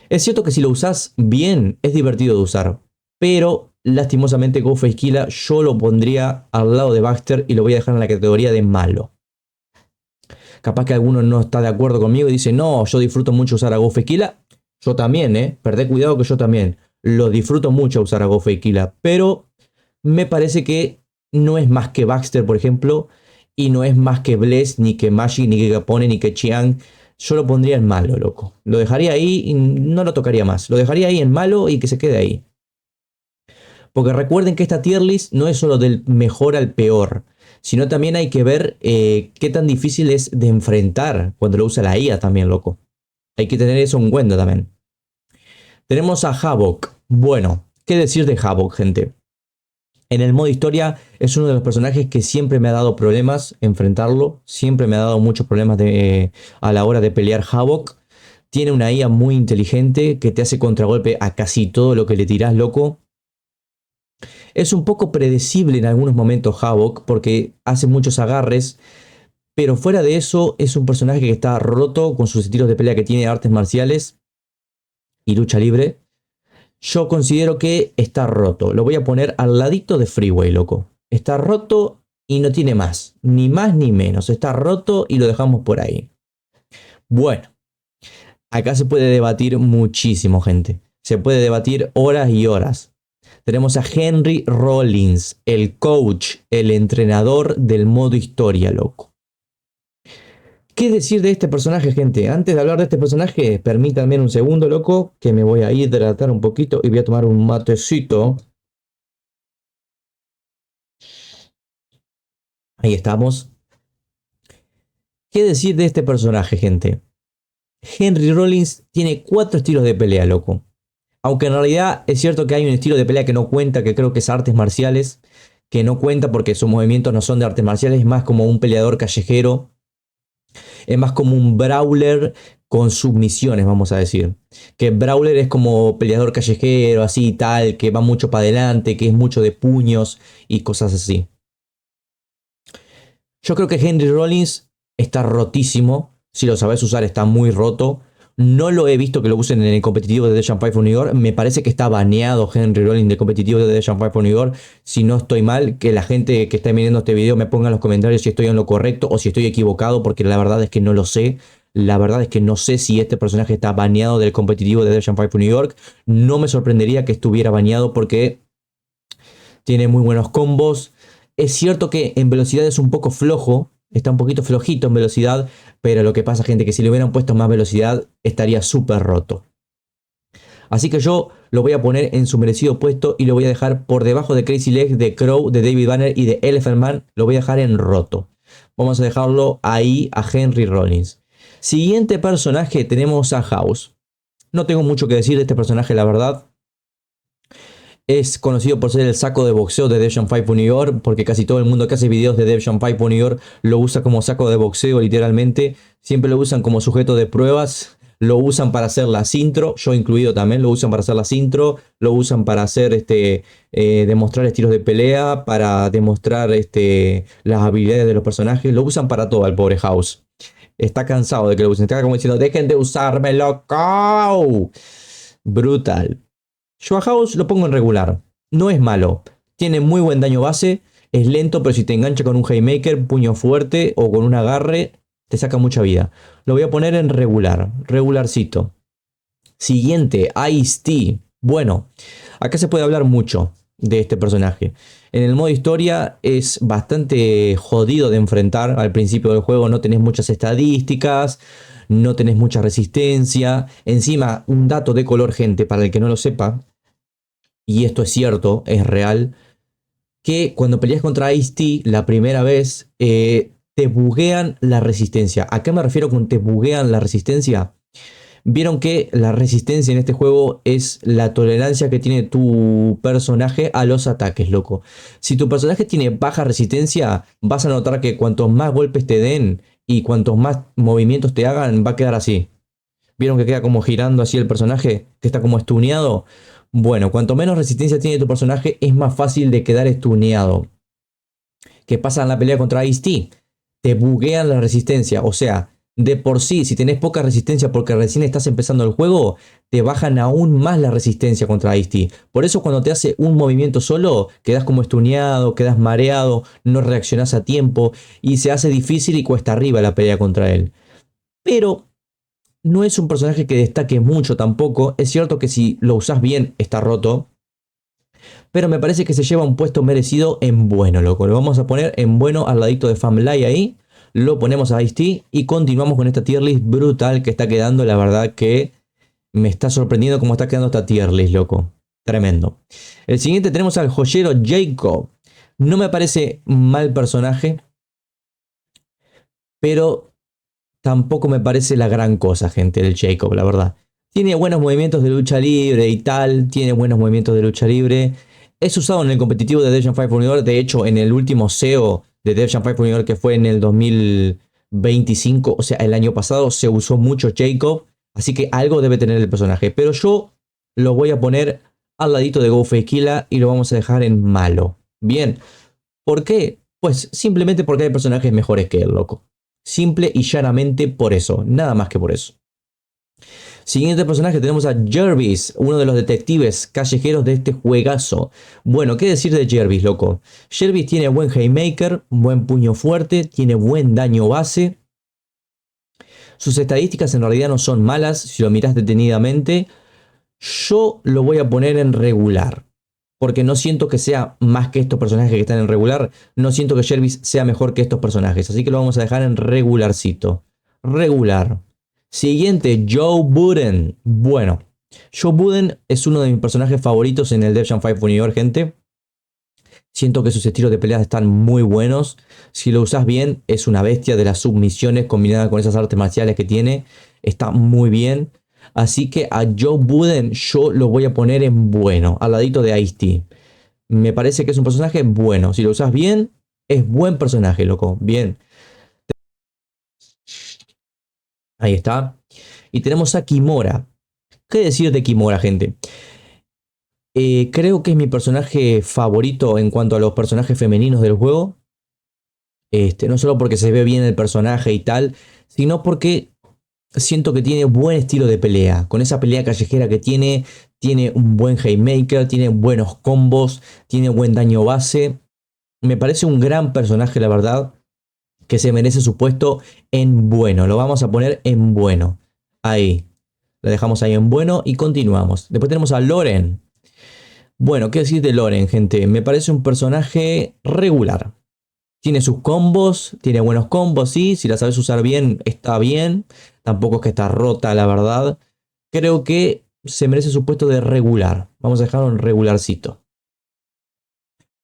Es cierto que si lo usás bien, es divertido de usar. Pero, lastimosamente, Ghostface Killah yo lo pondría al lado de Baxter y lo voy a dejar en la categoría de malo. Capaz que alguno no está de acuerdo conmigo y dice, no, yo disfruto mucho usar a Ghostface Killah. Yo también, perdé cuidado que yo también. Lo disfruto mucho usar a Ghostface Killah. Pero me parece que no es más que Baxter, por ejemplo, y no es más que Bless, ni que Magic, ni que Capone, ni que Chiang. Yo lo pondría en malo, loco. Lo dejaría ahí y no lo tocaría más. Lo dejaría ahí en malo y que se quede ahí. Porque recuerden que esta tier list no es solo del mejor al peor, sino también hay que ver qué tan difícil es de enfrentar cuando lo usa la IA también, loco. Hay que tener eso en cuenta también. Tenemos a Havok. Bueno, ¿qué decir de Havok, gente? En el modo historia es uno de los personajes que siempre me ha dado problemas enfrentarlo. Siempre me ha dado muchos problemas a la hora de pelear Havok. Tiene una IA muy inteligente que te hace contragolpe a casi todo lo que le tirás, loco. Es un poco predecible en algunos momentos Havok porque hace muchos agarres. Pero fuera de eso es un personaje que está roto con sus estilos de pelea que tiene artes marciales y lucha libre. Yo considero que está roto. Lo voy a poner al ladito de Freeway, loco. Está roto y no tiene más. Ni más ni menos. Está roto y lo dejamos por ahí. Bueno, acá se puede debatir muchísimo, gente. Se puede debatir horas y horas. Tenemos a Henry Rollins, el coach, el entrenador del modo historia, loco. ¿Qué decir de este personaje, gente? Antes de hablar de este personaje, permítanme un segundo, loco, que me voy a hidratar un poquito y voy a tomar un matecito. Ahí estamos. ¿Qué decir de este personaje, gente? Henry Rollins tiene 4 estilos de pelea, loco. Aunque en realidad es cierto que hay un estilo de pelea que no cuenta, que creo que es artes marciales, que no cuenta porque sus movimientos no son de artes marciales, es más como un peleador callejero. Es más como un brawler con submisiones, vamos a decir. Que brawler es como peleador callejero, así y tal, que va mucho para adelante, que es mucho de puños y cosas así. Yo creo que Henry Rollins está rotísimo. Si lo sabes usar, está muy roto. No lo he visto que lo usen en el competitivo de The Champion for New York. Me parece que está baneado Henry Rollins del competitivo de The Champion for New York. Si no estoy mal, que la gente que está viendo este video me ponga en los comentarios si estoy en lo correcto o si estoy equivocado, porque la verdad es que no lo sé. La verdad es que no sé si este personaje está baneado del competitivo de The Champion for New York. No me sorprendería que estuviera baneado porque tiene muy buenos combos. Es cierto que en velocidad es un poco flojo. Está un poquito flojito en velocidad, pero lo que pasa, gente, que si le hubieran puesto más velocidad, estaría súper roto. Así que yo lo voy a poner en su merecido puesto y lo voy a dejar por debajo de Crazy Legs, de Crow, de David Banner y de Elephant Man. Lo voy a dejar en roto. Vamos a dejarlo ahí a Henry Rollins. Siguiente personaje tenemos a House. No tengo mucho que decir de este personaje, la verdad. Es conocido por ser el saco de boxeo de Devon Five New York, porque casi todo el mundo que hace videos de Devon Five New York lo usa como saco de boxeo, literalmente. Siempre lo usan como sujeto de pruebas, lo usan para hacer las intro, yo incluido también, lo usan para hacer las intro, lo usan para hacer demostrar estilos de pelea, para demostrar las habilidades de los personajes, lo usan para todo al pobre House. Está cansado de que lo usen, está como diciendo, dejen de usarme, loco. Brutal. Yo a House lo pongo en regular. No es malo. Tiene muy buen daño base. Es lento, pero si te engancha con un Haymaker, puño fuerte o con un agarre, te saca mucha vida. Lo voy a poner en regular. Regularcito. Siguiente, Ice-T. Bueno, acá se puede hablar mucho de este personaje. En el modo historia es bastante jodido de enfrentar. Al principio del juego no tenés muchas estadísticas, no tenés mucha resistencia. Encima, un dato de color, gente, para el que no lo sepa, y esto es cierto, es real, que cuando peleas contra Ice-T la primera vez, te buguean la resistencia. ¿A qué me refiero con te buguean la resistencia? Vieron que la resistencia en este juego es la tolerancia que tiene tu personaje a los ataques, loco. Si tu personaje tiene baja resistencia, vas a notar que cuantos más golpes te den y cuantos más movimientos te hagan, va a quedar así. ¿Vieron que queda como girando así el personaje? Que está como estuneado. Bueno, cuanto menos resistencia tiene tu personaje, es más fácil de quedar estuneado. ¿Qué pasa en la pelea contra Ice-T? Te buguean la resistencia. O sea, de por sí, si tenés poca resistencia porque recién estás empezando el juego, te bajan aún más la resistencia contra Ice-T. Por eso cuando te hace un movimiento solo, quedas como estuneado, quedas mareado, no reaccionás a tiempo y se hace difícil y cuesta arriba la pelea contra él. Pero no es un personaje que destaque mucho tampoco. Es cierto que si lo usás bien está roto, pero me parece que se lleva un puesto merecido en bueno, loco. Lo vamos a poner en bueno al ladito de Family ahí. Lo ponemos a Ice-T y continuamos con esta tier list brutal que está quedando. La verdad que me está sorprendiendo cómo está quedando esta tier list, loco. Tremendo. El siguiente tenemos al joyero Jacob. No me parece mal personaje, pero tampoco me parece la gran cosa, gente, el Jacob, la verdad. Tiene buenos movimientos de lucha libre y tal, tiene buenos movimientos de lucha libre. Es usado en el competitivo de Death Fight for New York. De hecho, en el último SEO de Death Fight for New York, que fue en el 2025, o sea, el año pasado, se usó mucho Jacob. Así que algo debe tener el personaje. Pero yo lo voy a poner al ladito de Ghostface Killah y lo vamos a dejar en malo. Bien. ¿Por qué? Pues simplemente porque hay personajes mejores que él, loco. Simple y llanamente por eso, nada más que por eso. Siguiente personaje tenemos a Jervis, uno de los detectives callejeros de este juegazo. Bueno, ¿qué decir de Jervis, loco? Jervis tiene buen haymaker, buen puño fuerte, tiene buen daño base. Sus estadísticas en realidad no son malas si lo miras detenidamente. Yo lo voy a poner en regular. Porque no siento que sea más que estos personajes que están en regular. No siento que Jervis sea mejor que estos personajes. Así que lo vamos a dejar en regularcito. Regular. Siguiente, Joe Budden. Bueno, Joe Budden es uno de mis personajes favoritos en el Death Jam 5 New York, gente. Siento que sus estilos de peleas están muy buenos. Si lo usas bien, es una bestia de las submisiones combinada con esas artes marciales que tiene. Está muy bien. Así que a Joe Budden yo lo voy a poner en bueno, al ladito de Ice-T. Me parece que es un personaje bueno. Si lo usas bien, es buen personaje, loco. Bien. Ahí está. Y tenemos a Kimora. ¿Qué decir de Kimora, gente? Creo que es mi personaje favorito en cuanto a los personajes femeninos del juego. No solo porque se ve bien el personaje y tal, sino porque siento que tiene buen estilo de pelea. Con esa pelea callejera que tiene un buen haymaker, tiene buenos combos, tiene buen daño base. Me parece un gran personaje, la verdad, que se merece su puesto en bueno. Lo vamos a poner en bueno. Ahí. Lo dejamos ahí en bueno y continuamos. Después tenemos a Loren. Bueno, ¿qué decir de Loren, gente? Me parece un personaje regular. Tiene sus combos, tiene buenos combos, sí. Si la sabes usar bien, está bien. Tampoco es que está rota, la verdad. Creo que se merece su puesto de regular. Vamos a dejarlo en regularcito.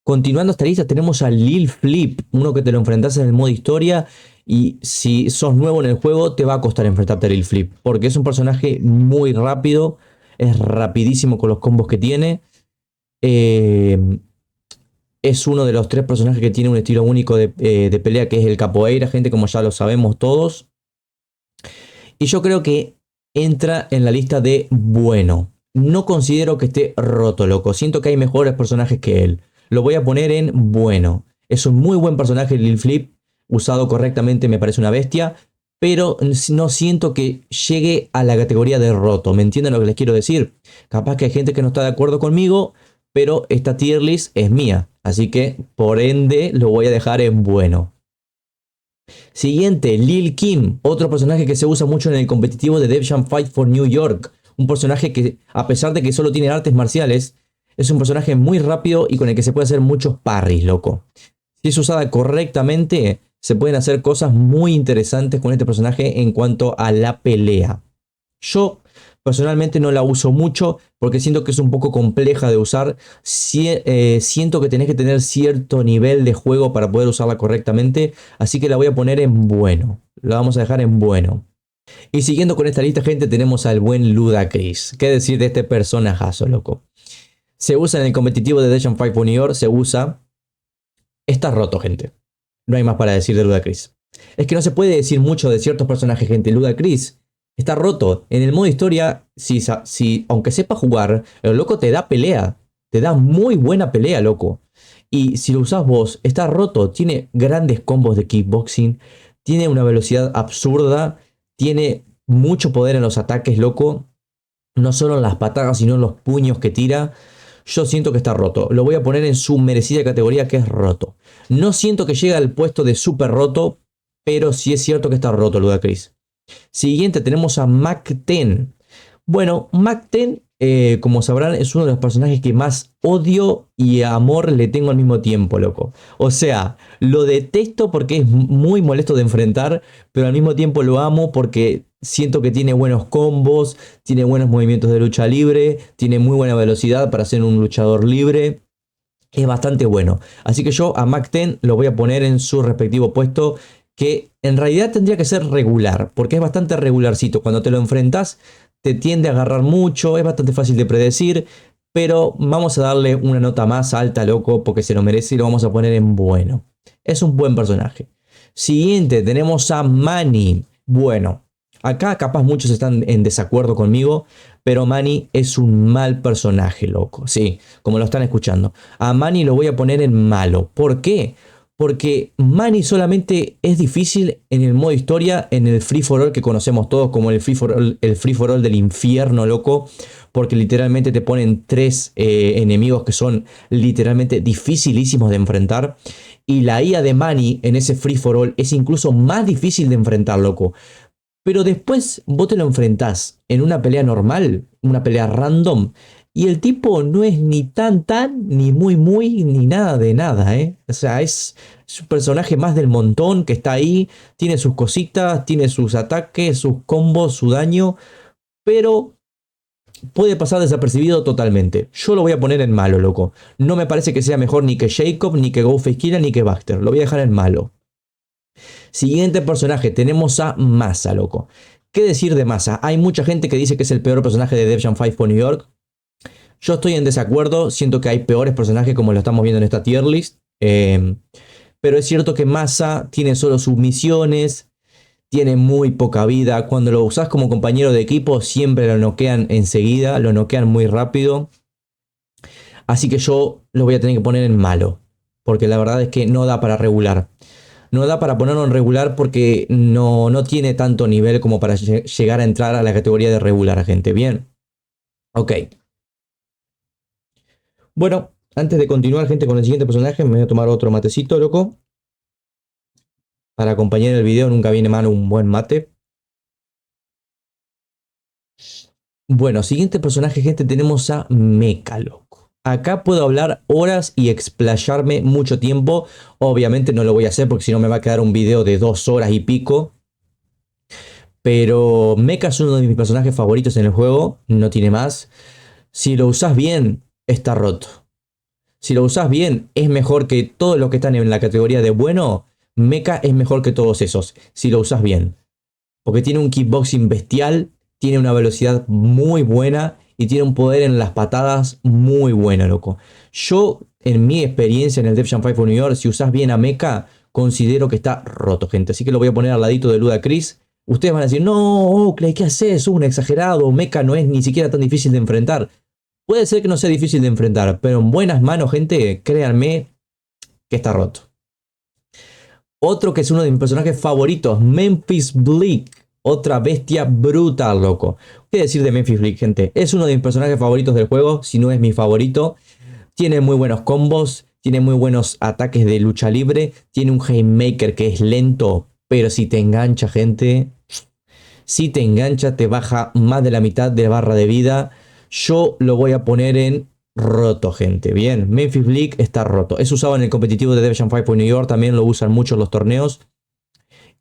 Continuando esta lista tenemos a Lil Flip, uno que te lo enfrentas en el modo historia y si sos nuevo en el juego te va a costar enfrentarte a Lil Flip porque es un personaje muy rápido, es rapidísimo con los combos que tiene. Es uno de los tres personajes que tiene un estilo único de pelea que es el capoeira, gente, como ya lo sabemos todos. Y yo creo que entra en la lista de bueno. No considero que esté roto, loco. Siento que hay mejores personajes que él. Lo voy a poner en bueno. Es un muy buen personaje Lil Flip. Usado correctamente me parece una bestia. Pero no siento que llegue a la categoría de roto. ¿Me entienden lo que les quiero decir? Capaz que hay gente que no está de acuerdo conmigo. Pero esta tier list es mía. Así que por ende lo voy a dejar en bueno. Siguiente, Lil Kim, otro personaje que se usa mucho en el competitivo de Def Jam Fight for New York. Un personaje que, a pesar de que solo tiene artes marciales, es un personaje muy rápido y con el que se puede hacer muchos parries, loco. Si es usada correctamente, se pueden hacer cosas muy interesantes con este personaje en cuanto a la pelea. Yo personalmente no la uso mucho porque siento que es un poco compleja de usar. Siento que tenés que tener cierto nivel de juego para poder usarla correctamente. Así que la voy a poner en bueno. La vamos a dejar en bueno. Y siguiendo con esta lista, gente, tenemos al buen Ludacris. ¿Qué decir de este personajazo, loco? Se usa en el competitivo de Death Jam 5 New York. Se usa. Está roto, gente. No hay más para decir de Ludacris. Es que no se puede decir mucho de ciertos personajes, gente. Ludacris está roto. En el modo historia, aunque sepa jugar, el loco te da pelea. Te da muy buena pelea, loco. Y si lo usás vos, está roto. Tiene grandes combos de kickboxing. Tiene una velocidad absurda. Tiene mucho poder en los ataques, loco. No solo en las patadas, sino en los puños que tira. Yo siento que está roto. Lo voy a poner en su merecida categoría que es roto. No siento que llegue al puesto de super roto, pero sí es cierto que está roto Ludacris. Siguiente tenemos a Mac 10. Bueno, Mac 10, como sabrán, es uno de los personajes que más odio y amor le tengo al mismo tiempo, loco. O sea, lo detesto porque es muy molesto de enfrentar, pero al mismo tiempo lo amo porque siento que tiene buenos combos, tiene buenos movimientos de lucha libre, tiene muy buena velocidad para ser un luchador libre. es bastante bueno. Así que yo a Mac 10 lo voy a poner en su respectivo puesto, que en realidad tendría que ser regular, porque es bastante regularcito. Cuando te lo enfrentas, te tiende a agarrar mucho, es bastante fácil de predecir, pero vamos a darle una nota más alta, loco, porque se lo merece y lo vamos a poner en bueno. Es un buen personaje. Siguiente, tenemos a Manny. Bueno, acá capaz muchos están en desacuerdo conmigo, pero Manny es un mal personaje, loco. Sí, como lo están escuchando. A Manny lo voy a poner en malo. ¿Por qué? Porque Manny solamente es difícil en el modo historia, en el free for all que conocemos todos como el free for all del infierno, loco. Porque literalmente te ponen tres enemigos que son literalmente dificilísimos de enfrentar. Y la IA de Manny en ese free for all es incluso más difícil de enfrentar, loco. Pero después vos te lo enfrentás en una pelea normal, una pelea random, y el tipo no es ni tan, ni muy, ni nada de nada, ¿eh? O sea, es un personaje más del montón que está ahí, tiene sus cositas, tiene sus ataques, sus combos, su daño, pero puede pasar desapercibido totalmente. Yo lo voy a poner en malo, loco. No me parece que sea mejor ni que Jacob, ni que Ghostface Killah, ni que Baxter. Lo voy a dejar en malo. Siguiente personaje, tenemos a Masa, loco. ¿Qué decir de Masa? Hay mucha gente que dice que es el peor personaje de Dev Jam 5 por New York. Yo estoy en desacuerdo, siento que hay peores personajes como lo estamos viendo en esta tier list. Pero es cierto que Masa tiene solo sus misiones, tiene muy poca vida. Cuando lo usas como compañero de equipo siempre lo noquean enseguida, lo noquean muy rápido. Así que yo lo voy a tener que poner en malo, porque la verdad es que no da para regular. No da para ponerlo en regular porque no tiene tanto nivel como para llegar a entrar a la categoría de regular, gente. Bien. Ok. Bueno, antes de continuar, gente, con el siguiente personaje, me voy a tomar otro matecito, loco. Para acompañar el video nunca viene mal un buen mate. Bueno, siguiente personaje, gente, tenemos a Mecha, loco. Acá puedo hablar horas y explayarme mucho tiempo. Obviamente no lo voy a hacer porque si no me va a quedar un video de 2 horas y pico. Pero Mecha es uno de mis personajes favoritos en el juego, no tiene más. Si lo usas bien, está roto. Si lo usas bien, es mejor que todos los que están en la categoría de bueno. Mecha es mejor que todos esos, si lo usas bien. Porque tiene un kickboxing bestial, tiene una velocidad muy buena y tiene un poder en las patadas muy bueno, loco. Yo, en mi experiencia en el Dev Jam 5 New York, si usas bien a Mecha, considero que está roto, gente. Así que lo voy a poner al ladito de Ludacris. Ustedes van a decir, no, Oakley, ¿qué haces? Un exagerado, Mecha no es ni siquiera tan difícil de enfrentar. Puede ser que no sea difícil de enfrentar, pero en buenas manos, gente, créanme que está roto. Otro que es uno de mis personajes favoritos, Memphis Bleak. Otra bestia brutal, loco. ¿Qué decir de Memphis Bleak, gente? Es uno de mis personajes favoritos del juego, si no es mi favorito. Tiene muy buenos combos, tiene muy buenos ataques de lucha libre, tiene un Haymaker que es lento, pero si te engancha, gente, si te engancha te baja más de la mitad de la barra de vida. Yo lo voy a poner en roto, gente. Bien, Memphis Bleak está roto. Es usado en el competitivo de Dev Jam 5 New York, también lo usan mucho en los torneos.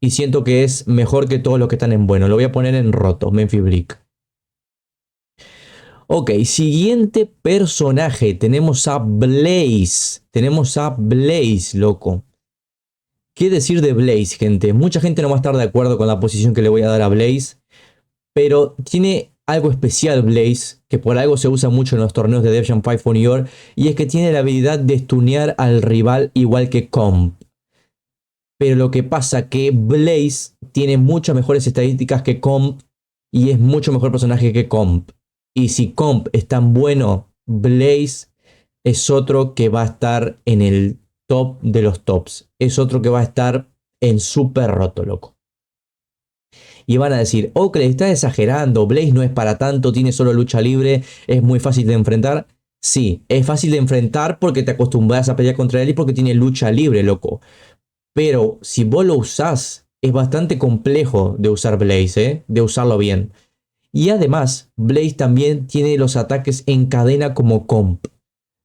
Y siento que es mejor que todos los que están en bueno. Lo voy a poner en roto, Memphis Bleak. Ok, siguiente personaje. Tenemos a Blaze. Tenemos a Blaze, loco. ¿Qué decir de Blaze, gente? Mucha gente no va a estar de acuerdo con la posición que le voy a dar a Blaze. Pero tiene algo especial Blaze, que por algo se usa mucho en los torneos de Dev Jam 5 New York. Y es que tiene la habilidad de stunear al rival igual que Comp. Pero lo que pasa que Blaze tiene muchas mejores estadísticas que Comp y es mucho mejor personaje que Comp. Y si Comp es tan bueno, Blaze es otro que va a estar en el top de los tops. Es otro que va a estar en súper roto, loco. Y van a decir, oh, que le está exagerando, Blaze no es para tanto, tiene solo lucha libre, es muy fácil de enfrentar. Sí, es fácil de enfrentar porque te acostumbras a pelear contra él y porque tiene lucha libre, loco. Pero si vos lo usás, es bastante complejo de usar Blaze, de usarlo bien. Y además, Blaze también tiene los ataques en cadena como Comp.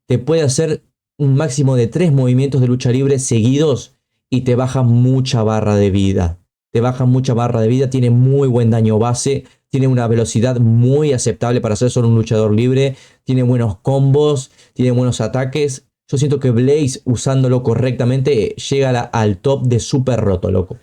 Te puede hacer un máximo de 3 movimientos de lucha libre seguidos y te baja mucha barra de vida. Te baja mucha barra de vida, tiene muy buen daño base, tiene una velocidad muy aceptable para ser solo un luchador libre, tiene buenos combos, tiene buenos ataques. Yo siento que Blaze, usándolo correctamente, llega al top de super roto, loco.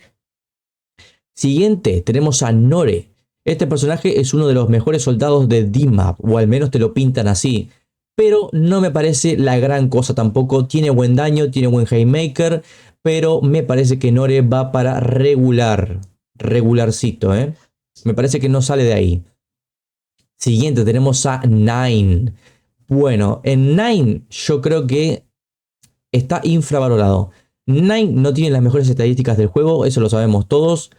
Siguiente, tenemos a Nore. Este personaje es uno de los mejores soldados de D-Map, o al menos te lo pintan así. Pero no me parece la gran cosa tampoco. Tiene buen daño, tiene buen Haymaker, pero me parece que Nore va para regular. Regularcito, ¿eh? Me parece que no sale de ahí. Siguiente, tenemos a Nine. Bueno, en Nine yo creo que está infravalorado. Nine no tiene las mejores estadísticas del juego, eso lo sabemos todos,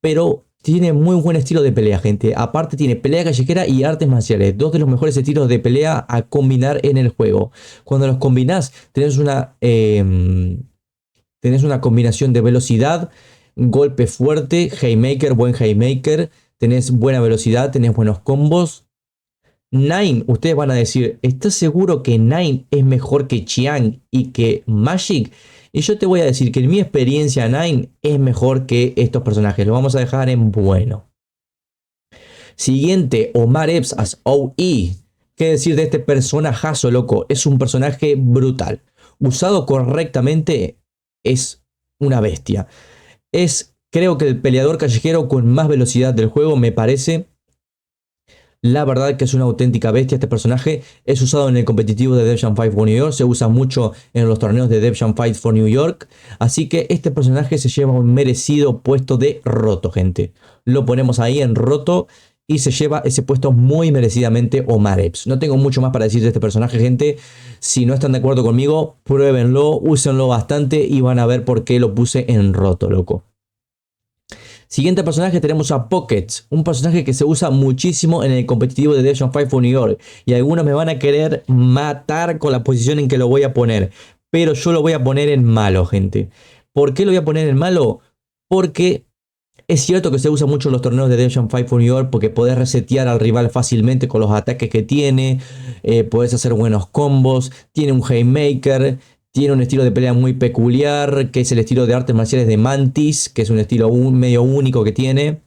pero tiene muy buen estilo de pelea, gente. Aparte tiene pelea callejera y artes marciales, dos de los mejores estilos de pelea a combinar en el juego. Cuando los combinás, tenés una combinación de velocidad, golpe fuerte, Haymaker, buen Haymaker, tenés buena velocidad, tenés buenos combos. Nine, ustedes van a decir, ¿estás seguro que Nine es mejor que Chiang y que Magic? Y yo te voy a decir que en mi experiencia Nine es mejor que estos personajes. Lo vamos a dejar en bueno. Siguiente, Omar Epps as OE. ¿Qué decir de este personajazo, loco? Es un personaje brutal. Usado correctamente es una bestia. Es, creo que el peleador callejero con más velocidad del juego, me parece. La verdad que es una auténtica bestia este personaje. Es usado en el competitivo de Dev Jam Fight for New York. Se usa mucho en los torneos de Dev Jam Fight for New York. Así que este personaje se lleva un merecido puesto de roto, gente. Lo ponemos ahí en roto y se lleva ese puesto muy merecidamente Omar Epps. No tengo mucho más para decir de este personaje, gente. Si no están de acuerdo conmigo, pruébenlo, úsenlo bastante y van a ver por qué lo puse en roto, loco. Siguiente personaje tenemos a Pockets, un personaje que se usa muchísimo en el competitivo de Dev Jam Fight for New York. Y algunos me van a querer matar con la posición en que lo voy a poner. Pero yo lo voy a poner en malo, gente. ¿Por qué lo voy a poner en malo? Porque es cierto que se usa mucho en los torneos de Dev Jam Fight for New York porque podés resetear al rival fácilmente con los ataques que tiene. Podés hacer buenos combos. Tiene un Haymaker. Tiene un estilo de pelea muy peculiar, que es el estilo de artes marciales de Mantis, que es un estilo medio único que tiene.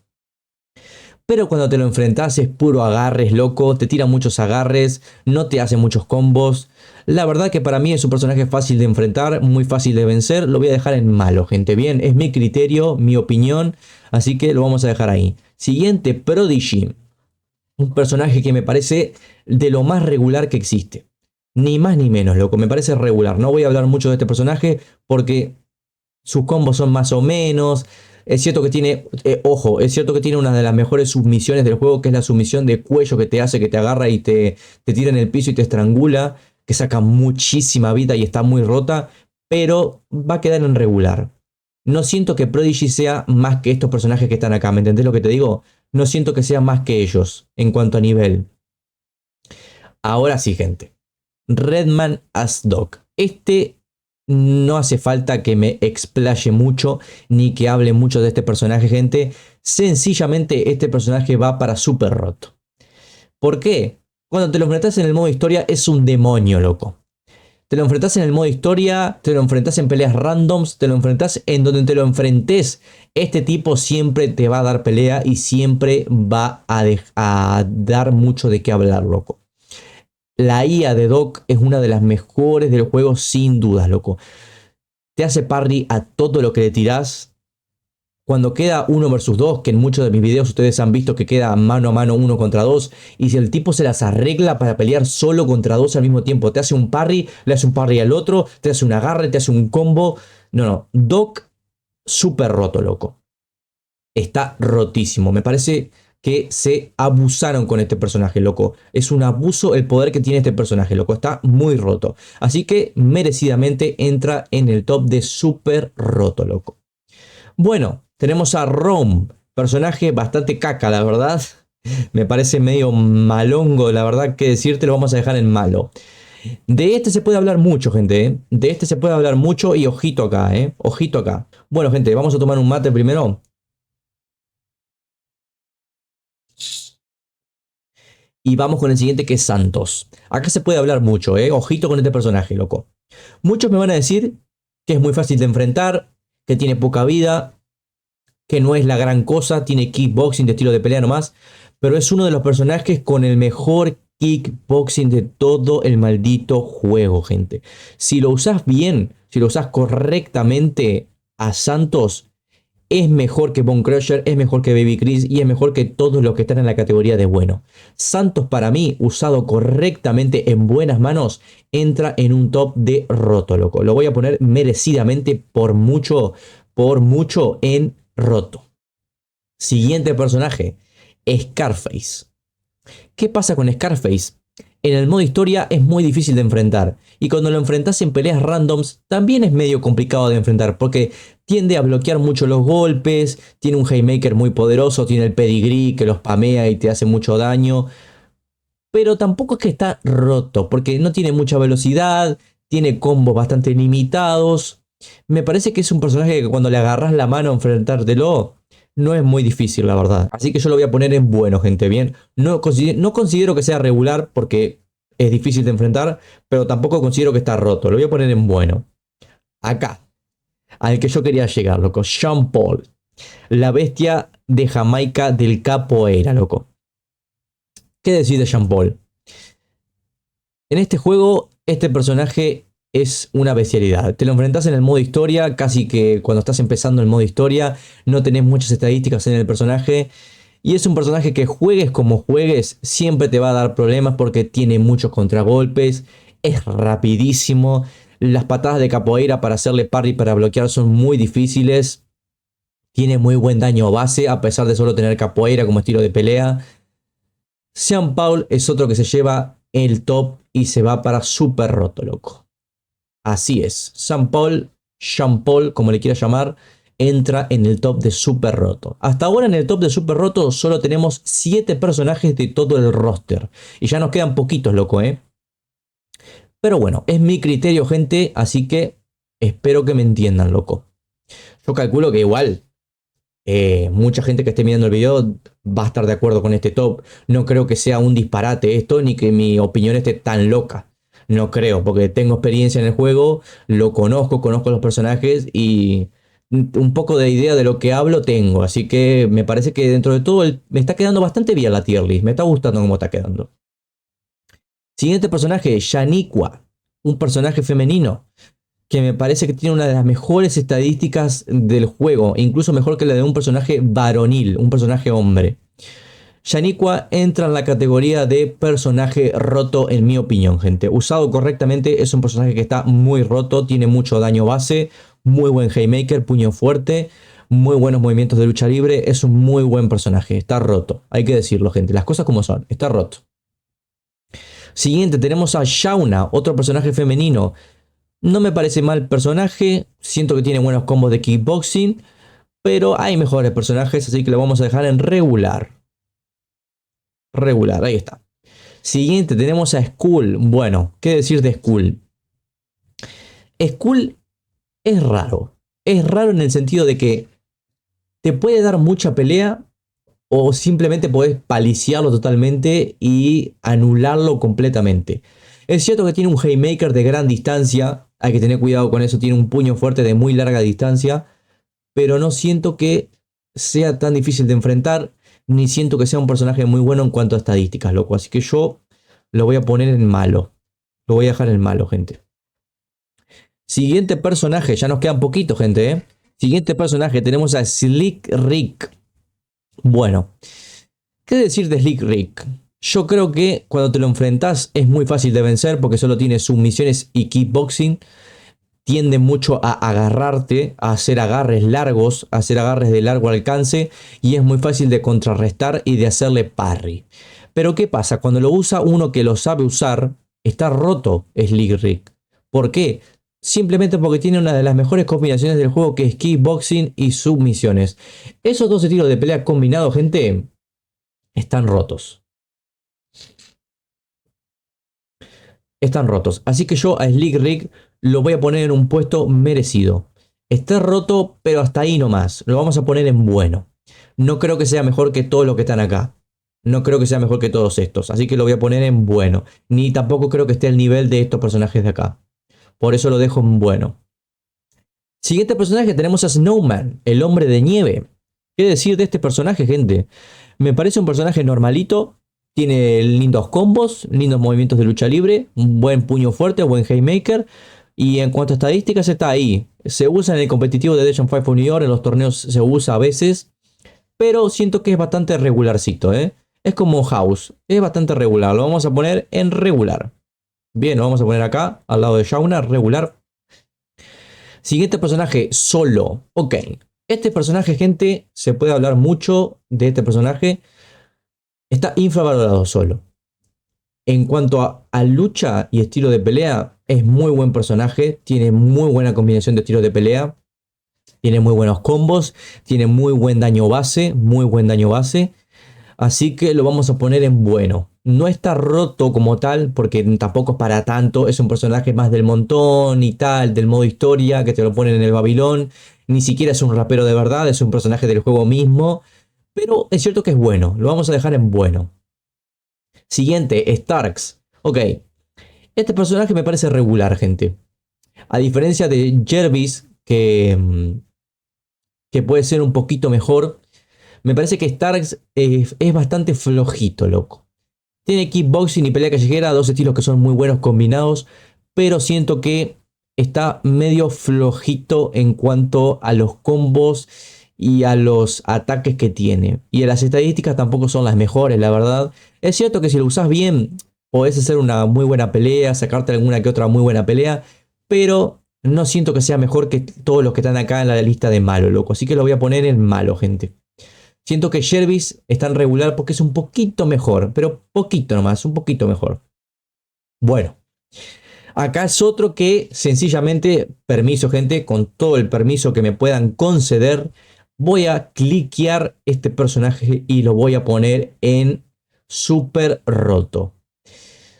Pero cuando te lo enfrentas es puro agarres, loco. Te tira muchos agarres, no te hace muchos combos. La verdad que para mí es un personaje fácil de enfrentar, muy fácil de vencer. Lo voy a dejar en malo, gente. Bien, es mi criterio, mi opinión. Así que lo vamos a dejar ahí. Siguiente, Prodigy. Un personaje que me parece de lo más regular que existe. Ni más ni menos, loco. Me parece regular. No voy a hablar mucho de este personaje porque sus combos son más o menos. Es cierto que tiene, ojo, es cierto que tiene una de las mejores submisiones del juego, que es la sumisión de cuello que te hace, que te agarra y te tira en el piso y te estrangula, que saca muchísima vida y está muy rota, pero va a quedar en regular. No siento que Prodigy sea más que estos personajes que están acá, ¿me entendés lo que te digo? No siento que sea más que ellos en cuanto a nivel. Ahora sí, gente. Redman as Doc. Este no hace falta que me explaye mucho ni que hable mucho de este personaje, gente. Sencillamente este personaje va para super roto. ¿Por qué? Cuando te lo enfrentas en el modo historia es un demonio, loco. Te lo enfrentas en el modo historia, te lo enfrentas en peleas randoms, te lo enfrentas en donde te lo enfrentes. Este tipo siempre te va a dar pelea y siempre va a dar mucho de qué hablar, loco. La IA de Doc es una de las mejores del juego sin dudas, loco. Te hace parry a todo lo que le tirás. Cuando queda 1 versus 2, que en muchos de mis videos ustedes han visto que queda mano a mano 1 contra 2. Y si el tipo se las arregla para pelear solo contra 2 al mismo tiempo. Te hace un parry, le hace un parry al otro, te hace un agarre, te hace un combo. No. Doc súper roto, loco. Está rotísimo. Me parece que se abusaron con este personaje, loco. Es un abuso el poder que tiene este personaje, loco. Está muy roto. Así que merecidamente entra en el top de súper roto, loco. Bueno, tenemos a Rome. Personaje bastante caca, la verdad. Me parece medio malongo, la verdad que decirte, lo vamos a dejar en malo. De este se puede hablar mucho, gente, ¿eh? De este se puede hablar mucho y ojito acá, ¿eh? Ojito acá. Bueno, gente, vamos a tomar un mate primero. Y vamos con el siguiente, que es Santos. Acá se puede hablar mucho, ¿eh? Ojito con este personaje, loco. Muchos me van a decir que es muy fácil de enfrentar, que tiene poca vida, que no es la gran cosa, tiene kickboxing de estilo de pelea nomás, pero es uno de los personajes con el mejor kickboxing de todo el maldito juego, gente. Si lo usas bien, si lo usas correctamente a Santos, es mejor que Bone Crusher, es mejor que Baby Chris y es mejor que todos los que están en la categoría de bueno. Santos para mí, usado correctamente en buenas manos, entra en un top de roto, loco. Lo voy a poner merecidamente por mucho en roto. Siguiente personaje, Scarface. ¿Qué pasa con Scarface? En el modo historia es muy difícil de enfrentar y cuando lo enfrentas en peleas randoms también es medio complicado de enfrentar porque tiende a bloquear mucho los golpes, tiene un Haymaker muy poderoso, tiene el pedigree que los spamea y te hace mucho daño, pero tampoco es que está roto porque no tiene mucha velocidad, tiene combos bastante limitados. Me parece que es un personaje que cuando le agarras la mano a enfrentártelo no es muy difícil, la verdad. Así que yo lo voy a poner en bueno, gente, bien. No considero que sea regular porque es difícil de enfrentar, pero tampoco considero que está roto. Lo voy a poner en bueno. Acá, al que yo quería llegar, loco. Sean Paul, la bestia de Jamaica del capoeira, loco. ¿Qué decir de Sean Paul? En este juego, este personaje es una bestialidad. Te lo enfrentas en el modo historia, casi que cuando estás empezando el modo historia, no tenés muchas estadísticas en el personaje. Y es un personaje que juegues como juegues, siempre te va a dar problemas porque tiene muchos contragolpes, es rapidísimo. Las patadas de capoeira para hacerle parry, para bloquear son muy difíciles. Tiene muy buen daño base, a pesar de solo tener capoeira como estilo de pelea. Sean Paul es otro que se lleva el top y se va para super roto, loco. Así es, Sean Paul, como le quiera llamar, entra en el top de super roto. Hasta ahora en el top de super roto solo tenemos 7 personajes de todo el roster. Y ya nos quedan poquitos, loco, ¿eh? Pero bueno, es mi criterio, gente, así que espero que me entiendan, loco. Yo calculo que igual mucha gente que esté mirando el video va a estar de acuerdo con este top. No creo que sea un disparate esto, ni que mi opinión esté tan loca. No creo, porque tengo experiencia en el juego, lo conozco los personajes y un poco de idea de lo que hablo tengo. Así que me parece que dentro de todo me está quedando bastante bien la tier list. Me está gustando cómo está quedando. Siguiente personaje, Shaniqua. Un personaje femenino que me parece que tiene una de las mejores estadísticas del juego, incluso mejor que la de un personaje varonil, un personaje hombre. Shaniqua entra en la categoría de personaje roto en mi opinión, gente. Usado correctamente es un personaje que está muy roto, tiene mucho daño base, muy buen Haymaker, puño fuerte, muy buenos movimientos de lucha libre, es un muy buen personaje, está roto, hay que decirlo, gente, las cosas como son, está roto. Siguiente tenemos a Shauna, otro personaje femenino. No me parece mal personaje, siento que tiene buenos combos de kickboxing, pero hay mejores personajes, así que lo vamos a dejar en regular. Regular, ahí está. Siguiente tenemos a Skull. Bueno, ¿qué decir de Skull? Skull es raro. Es raro en el sentido de que te puede dar mucha pelea o simplemente podés paliciarlo totalmente y anularlo completamente. Es cierto que tiene un Haymaker de gran distancia, hay que tener cuidado con eso, tiene un puño fuerte de muy larga distancia, pero no siento que sea tan difícil de enfrentar, ni siento que sea un personaje muy bueno en cuanto a estadísticas, loco. Así que yo lo voy a poner en malo. Lo voy a dejar en malo, gente. Siguiente personaje, ya nos quedan poquitos, gente, ¿eh? Siguiente personaje, tenemos a Slick Rick. Bueno, ¿qué decir de Slick Rick? Yo creo que cuando te lo enfrentas es muy fácil de vencer porque solo tiene submisiones y kickboxing. Tiende mucho a agarrarte, a hacer agarres largos, a hacer agarres de largo alcance y es muy fácil de contrarrestar y de hacerle parry. Pero ¿qué pasa? Cuando lo usa uno que lo sabe usar, está roto Slick Rick. ¿Por qué? Simplemente porque tiene una de las mejores combinaciones del juego que es kickboxing y submisiones. Esos dos estilos de pelea combinados, gente, están rotos. Están rotos. Así que yo a Slick Rick lo voy a poner en un puesto merecido. Está roto, pero hasta ahí nomás. Lo vamos a poner en bueno. No creo que sea mejor que todos los que están acá. No creo que sea mejor que todos estos. Así que lo voy a poner en bueno. Ni tampoco creo que esté al nivel de estos personajes de acá. Por eso lo dejo en bueno. Siguiente personaje tenemos a Snowman, el hombre de nieve. ¿Qué decir de este personaje, gente? Me parece un personaje normalito. Tiene lindos combos, lindos movimientos de lucha libre, un buen puño fuerte, buen haymaker. Y en cuanto a estadísticas, está ahí. Se usa en el competitivo de Division 5 New York, en los torneos se usa a veces. Pero siento que es bastante regularcito, ¿eh? Es como House, es bastante regular. Lo vamos a poner en regular. Bien, lo vamos a poner acá, al lado de Shauna, regular. Siguiente personaje, Solo. Ok. Este personaje, gente, se puede hablar mucho de este personaje. Está infravalorado Solo. En cuanto a lucha y estilo de pelea, es muy buen personaje. Tiene muy buena combinación de estilos de pelea. Tiene muy buenos combos. Tiene muy buen daño base. Muy buen daño base. Así que lo vamos a poner en bueno. No está roto como tal, porque tampoco es para tanto. Es un personaje más del montón y tal, del modo historia, que te lo ponen en el Babilón. Ni siquiera es un rapero de verdad, es un personaje del juego mismo. Pero es cierto que es bueno. Lo vamos a dejar en bueno. Siguiente, Starks. Ok, este personaje me parece regular, gente. A diferencia de Jervis, que puede ser un poquito mejor, me parece que Starks es bastante flojito, loco. Tiene kickboxing y pelea callejera, dos estilos que son muy buenos combinados, pero siento que está medio flojito en cuanto a los combos y a los ataques que tiene. Y las estadísticas tampoco son las mejores, la verdad. Es cierto que si lo usas bien, podés hacer una muy buena pelea, sacarte alguna que otra muy buena pelea, pero no siento que sea mejor que todos los que están acá en la lista de malo, loco. Así que lo voy a poner en malo, gente. Siento que Jervis es tan regular porque es un poquito mejor, pero poquito nomás, un poquito mejor. Bueno, acá es otro que sencillamente, permiso gente, con todo el permiso que me puedan conceder, voy a cliquear este personaje y lo voy a poner en super roto.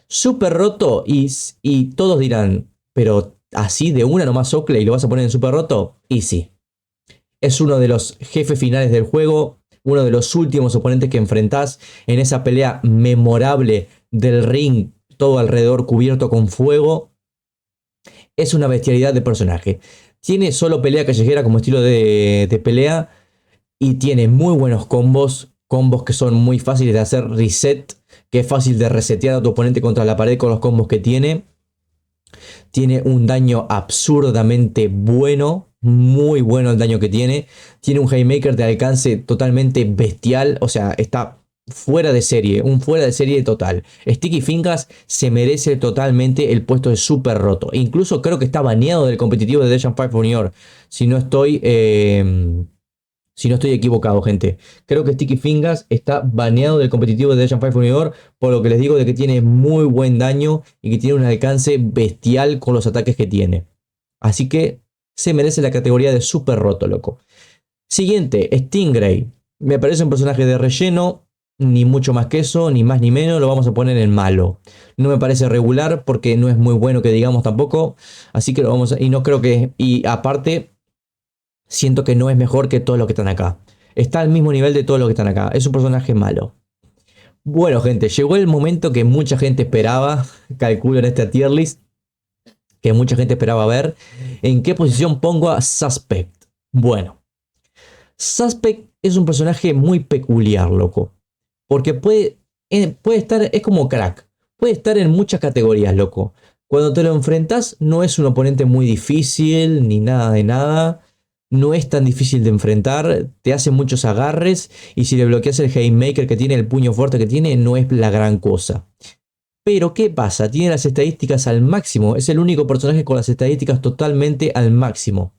Super roto y todos dirán, pero así de una nomás Oakley y lo vas a poner en super roto. Y sí, es uno de los jefes finales del juego, uno de los últimos oponentes que enfrentás en esa pelea memorable del ring, todo alrededor cubierto con fuego. Es una bestialidad de personaje. Tiene solo pelea callejera como estilo de pelea y tiene muy buenos combos, combos que son muy fáciles de hacer reset, que es fácil de resetear a tu oponente contra la pared con los combos que tiene. Tiene un daño absurdamente bueno, muy bueno el daño que tiene. Tiene un Haymaker de alcance totalmente bestial, o sea, está fuera de serie, un fuera de serie total. Sticky Fingers se merece totalmente el puesto de super roto. Incluso creo que está baneado del competitivo de Division 5 Junior, si no estoy... si no estoy equivocado, gente. Creo que Sticky Fingers está baneado del competitivo de Division 5 Junior, por lo que les digo de que tiene muy buen daño y que tiene un alcance bestial con los ataques que tiene. Así que se merece la categoría de super roto, loco. Siguiente, Stingray. Me parece un personaje de relleno, ni mucho más que eso, ni más ni menos. Lo vamos a poner en malo. No me parece regular porque no es muy bueno que digamos tampoco. Así que lo vamos a... Y no creo que... Y aparte... Siento que no es mejor que todos los que están acá. Está al mismo nivel de todos los que están acá. Es un personaje malo. Bueno, gente, llegó el momento que mucha gente esperaba. Calculo en esta tier list. Que mucha gente esperaba ver. ¿En qué posición pongo a Suspect? Bueno, Suspect es un personaje muy peculiar, loco. Porque puede estar, es como Crack. Puede estar en muchas categorías, loco. Cuando te lo enfrentas, no es un oponente muy difícil, ni nada de nada. No es tan difícil de enfrentar, te hace muchos agarres y si le bloqueas el Haymaker que tiene, el puño fuerte que tiene, no es la gran cosa. Pero ¿qué pasa? Tiene las estadísticas al máximo, es el único personaje con las estadísticas totalmente al máximo.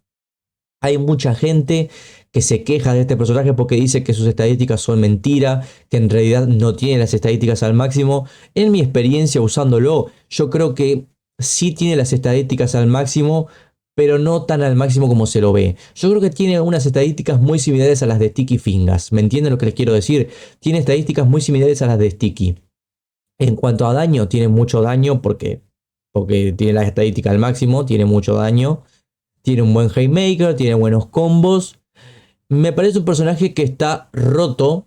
Hay mucha gente que se queja de este personaje porque dice que sus estadísticas son mentira, que en realidad no tiene las estadísticas al máximo. En mi experiencia usándolo, yo creo que sí tiene las estadísticas al máximo, pero no tan al máximo como se lo ve. Yo creo que tiene unas estadísticas muy similares a las de Sticky Fingers. ¿Me entienden lo que les quiero decir? Tiene estadísticas muy similares a las de Sticky. En cuanto a daño, tiene mucho daño porque tiene la estadística al máximo, tiene mucho daño. Tiene un buen Haymaker, tiene buenos combos. Me parece un personaje que está roto,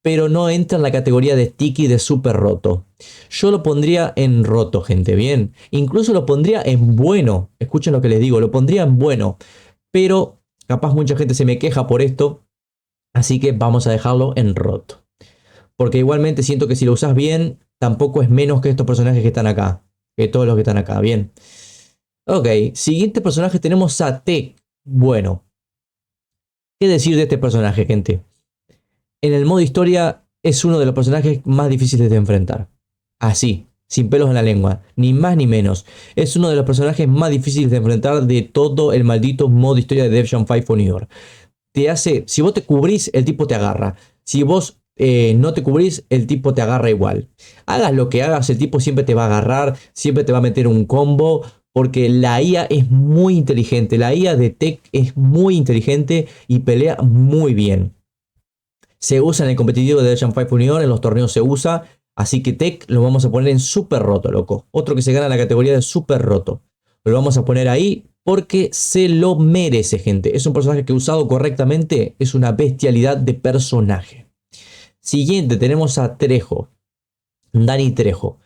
pero no entra en la categoría de Sticky de super roto. Yo lo pondría en roto, gente, bien. Incluso lo pondría en bueno. Escuchen lo que les digo, lo pondría en bueno. Pero capaz mucha gente se me queja por esto, así que vamos a dejarlo en roto. Porque igualmente siento que si lo usas bien, tampoco es menos que estos personajes que están acá. Que todos los que están acá, bien. Ok, siguiente personaje tenemos a Tech. Bueno, ¿qué decir de este personaje, gente? En el modo historia es uno de los personajes más difíciles de enfrentar. Así, sin pelos en la lengua, ni más ni menos. Es uno de los personajes más difíciles de enfrentar de todo el maldito modo historia de Devil's 5 for New York. Te hace, si vos te cubrís, el tipo te agarra. Si vos no te cubrís, el tipo te agarra igual. Hagas lo que hagas, el tipo siempre te va a agarrar, siempre te va a meter un combo, porque la IA es muy inteligente. La IA de Tech es muy inteligente y pelea muy bien. Se usa en el competitivo de Devil's 5 Union, en los torneos se usa. Así que Tech lo vamos a poner en super roto, loco. Otro que se gana la categoría de super roto. Lo vamos a poner ahí porque se lo merece, gente. Es un personaje que usado correctamente es una bestialidad de personaje. Siguiente, tenemos a Trejo. Danny Trejo.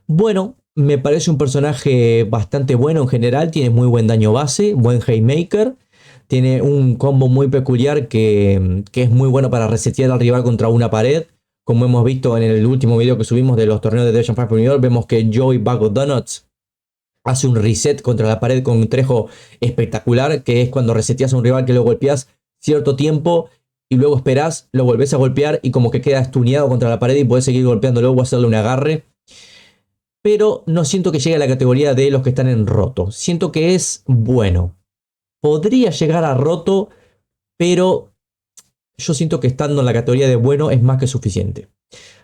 Bueno, me parece un personaje bastante bueno en general. Tiene muy buen daño base, buen haymaker. Tiene un combo muy peculiar que es muy bueno para resetear al rival contra una pared. Como hemos visto en el último video que subimos de los torneos de Devil's 5 New York, vemos que Joey Bag of Donuts hace un reset contra la pared con un Trejo espectacular, que es cuando reseteas a un rival que lo golpeas cierto tiempo y luego esperás, lo volvés a golpear y como que queda estuneado contra la pared y podés seguir golpeándolo o hacerle un agarre. Pero no siento que llegue a la categoría de los que están en roto. Siento que es bueno. Podría llegar a roto, pero yo siento que estando en la categoría de bueno es más que suficiente.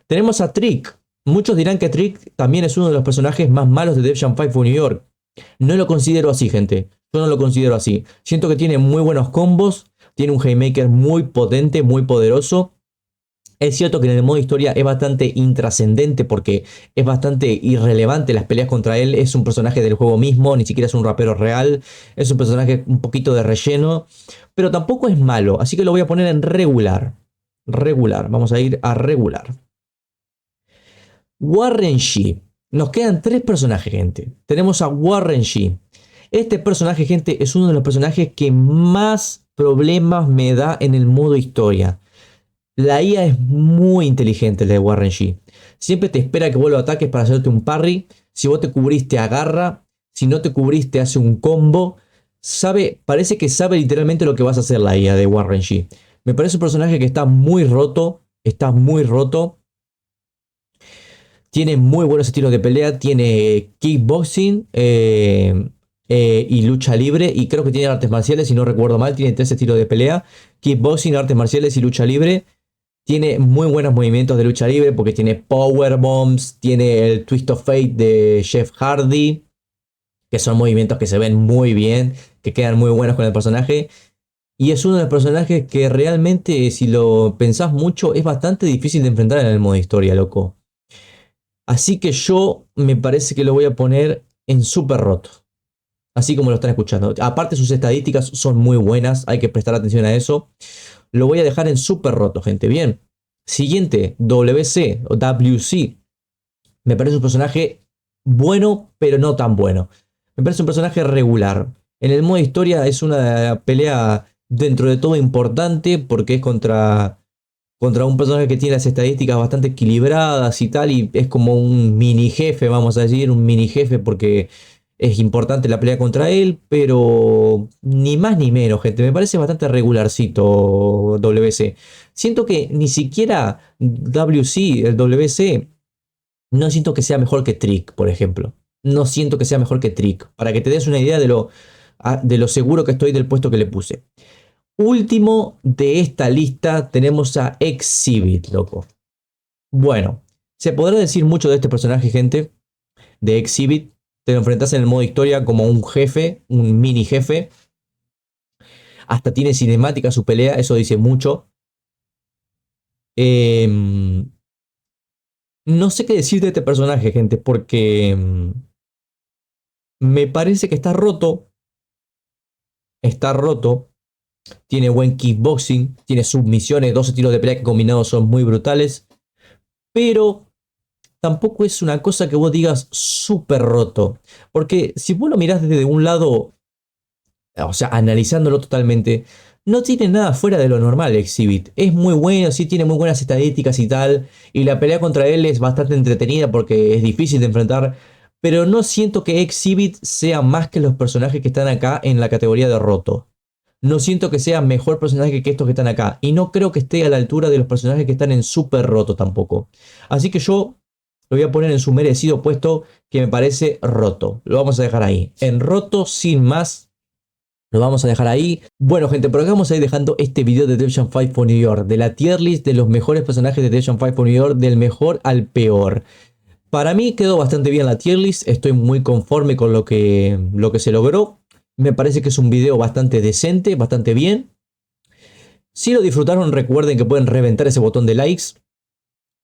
Tenemos a Trick. Muchos dirán que Trick también es uno de los personajes más malos de Devil's 5 for New York. No lo considero así, gente. Yo no lo considero así. Siento que tiene muy buenos combos. Tiene un haymaker muy potente, muy poderoso. Es cierto que en el modo historia es bastante intrascendente porque es bastante irrelevante las peleas contra él. Es un personaje del juego mismo, ni siquiera es un rapero real. Es un personaje un poquito de relleno, pero tampoco es malo. Así que lo voy a poner en regular. Regular, vamos a ir a regular. Warren G. Nos quedan 3 personajes, gente. Tenemos a Warren G. Este personaje, gente, es uno de los personajes que más problemas me da en el modo historia. La IA es muy inteligente, la de Warren G. Siempre te espera que vos lo ataques para hacerte un parry. Si vos te cubrís, te agarra. Si no te cubrís, te hace un combo. Parece que sabe literalmente lo que vas a hacer la IA de Warren G. Me parece un personaje que está muy roto. Está muy roto. Tiene muy buenos estilos de pelea. Tiene kickboxing y lucha libre. Y creo que tiene artes marciales, si no recuerdo mal. Tiene 3 estilos de pelea. Kickboxing, artes marciales y lucha libre. Tiene muy buenos movimientos de lucha libre porque tiene power bombs, tiene el twist of fate de Jeff Hardy, que son movimientos que se ven muy bien, que quedan muy buenos con el personaje. Y es uno de los personajes que realmente, si lo pensás mucho, es bastante difícil de enfrentar en el modo historia, loco. Así que yo me parece que lo voy a poner en super roto. Así como lo están escuchando. Aparte sus estadísticas son muy buenas, hay que prestar atención a eso. Lo voy a dejar en súper roto, gente. Bien. Siguiente, WC o WC. Me parece un personaje bueno, pero no tan bueno. Me parece un personaje regular. En el modo historia es una pelea dentro de todo importante porque es contra un personaje que tiene las estadísticas bastante equilibradas y tal. Y es como un mini jefe, vamos a decir. Un mini jefe porque es importante la pelea contra él, pero ni más ni menos, gente. Me parece bastante regularcito WC. Siento que ni siquiera WC, el WC, no siento que sea mejor que Trick, por ejemplo. No siento que sea mejor que Trick. Para que te des una idea de lo seguro que estoy del puesto que le puse. Último de esta lista tenemos a Exhibit, loco. Bueno, se podrá decir mucho de este personaje, gente, de Exhibit. Te lo enfrentas en el modo historia como un jefe, un mini jefe. Hasta tiene cinemática su pelea, eso dice mucho. No sé qué decir de este personaje, gente, porque me parece que está roto. Está roto. Tiene buen kickboxing, tiene submisiones, 2 estilos de pelea que combinados son muy brutales. Pero tampoco es una cosa que vos digas súper roto. Porque si vos lo mirás desde un lado, o sea, analizándolo totalmente, no tiene nada fuera de lo normal Exhibit. Es muy bueno, sí tiene muy buenas estadísticas y tal. Y la pelea contra él es bastante entretenida porque es difícil de enfrentar. Pero no siento que Exhibit sea más que los personajes que están acá en la categoría de roto. No siento que sea mejor personaje que estos que están acá. Y no creo que esté a la altura de los personajes que están en super roto tampoco. Así que yo lo voy a poner en su merecido puesto, que me parece roto. Lo vamos a dejar ahí. En roto, sin más. Lo vamos a dejar ahí. Bueno, gente, por acá vamos a ir dejando este video de Devil 5 for New York. De la tier list de los mejores personajes de Devil 5 for New York. Del mejor al peor. Para mí quedó bastante bien la tier list. Estoy muy conforme con lo que se logró. Me parece que es un video bastante decente, bastante bien. Si lo disfrutaron, recuerden que pueden reventar ese botón de likes.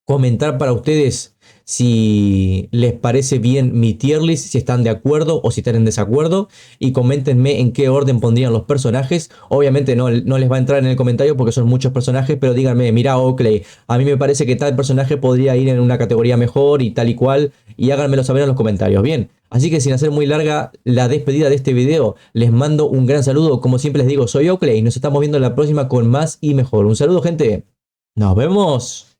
Comentar para ustedes si les parece bien mi tier list, si están de acuerdo o si están en desacuerdo. Y coméntenme en qué orden pondrían los personajes. Obviamente no les va a entrar en el comentario porque son muchos personajes, pero díganme, mira Oakley, a mí me parece que tal personaje podría ir en una categoría mejor y tal y cual. Y háganmelo saber en los comentarios. Bien, así que sin hacer muy larga la despedida de este video, les mando un gran saludo. Como siempre les digo, soy Oakley y nos estamos viendo en la próxima con más y mejor. Un saludo, gente. Nos vemos.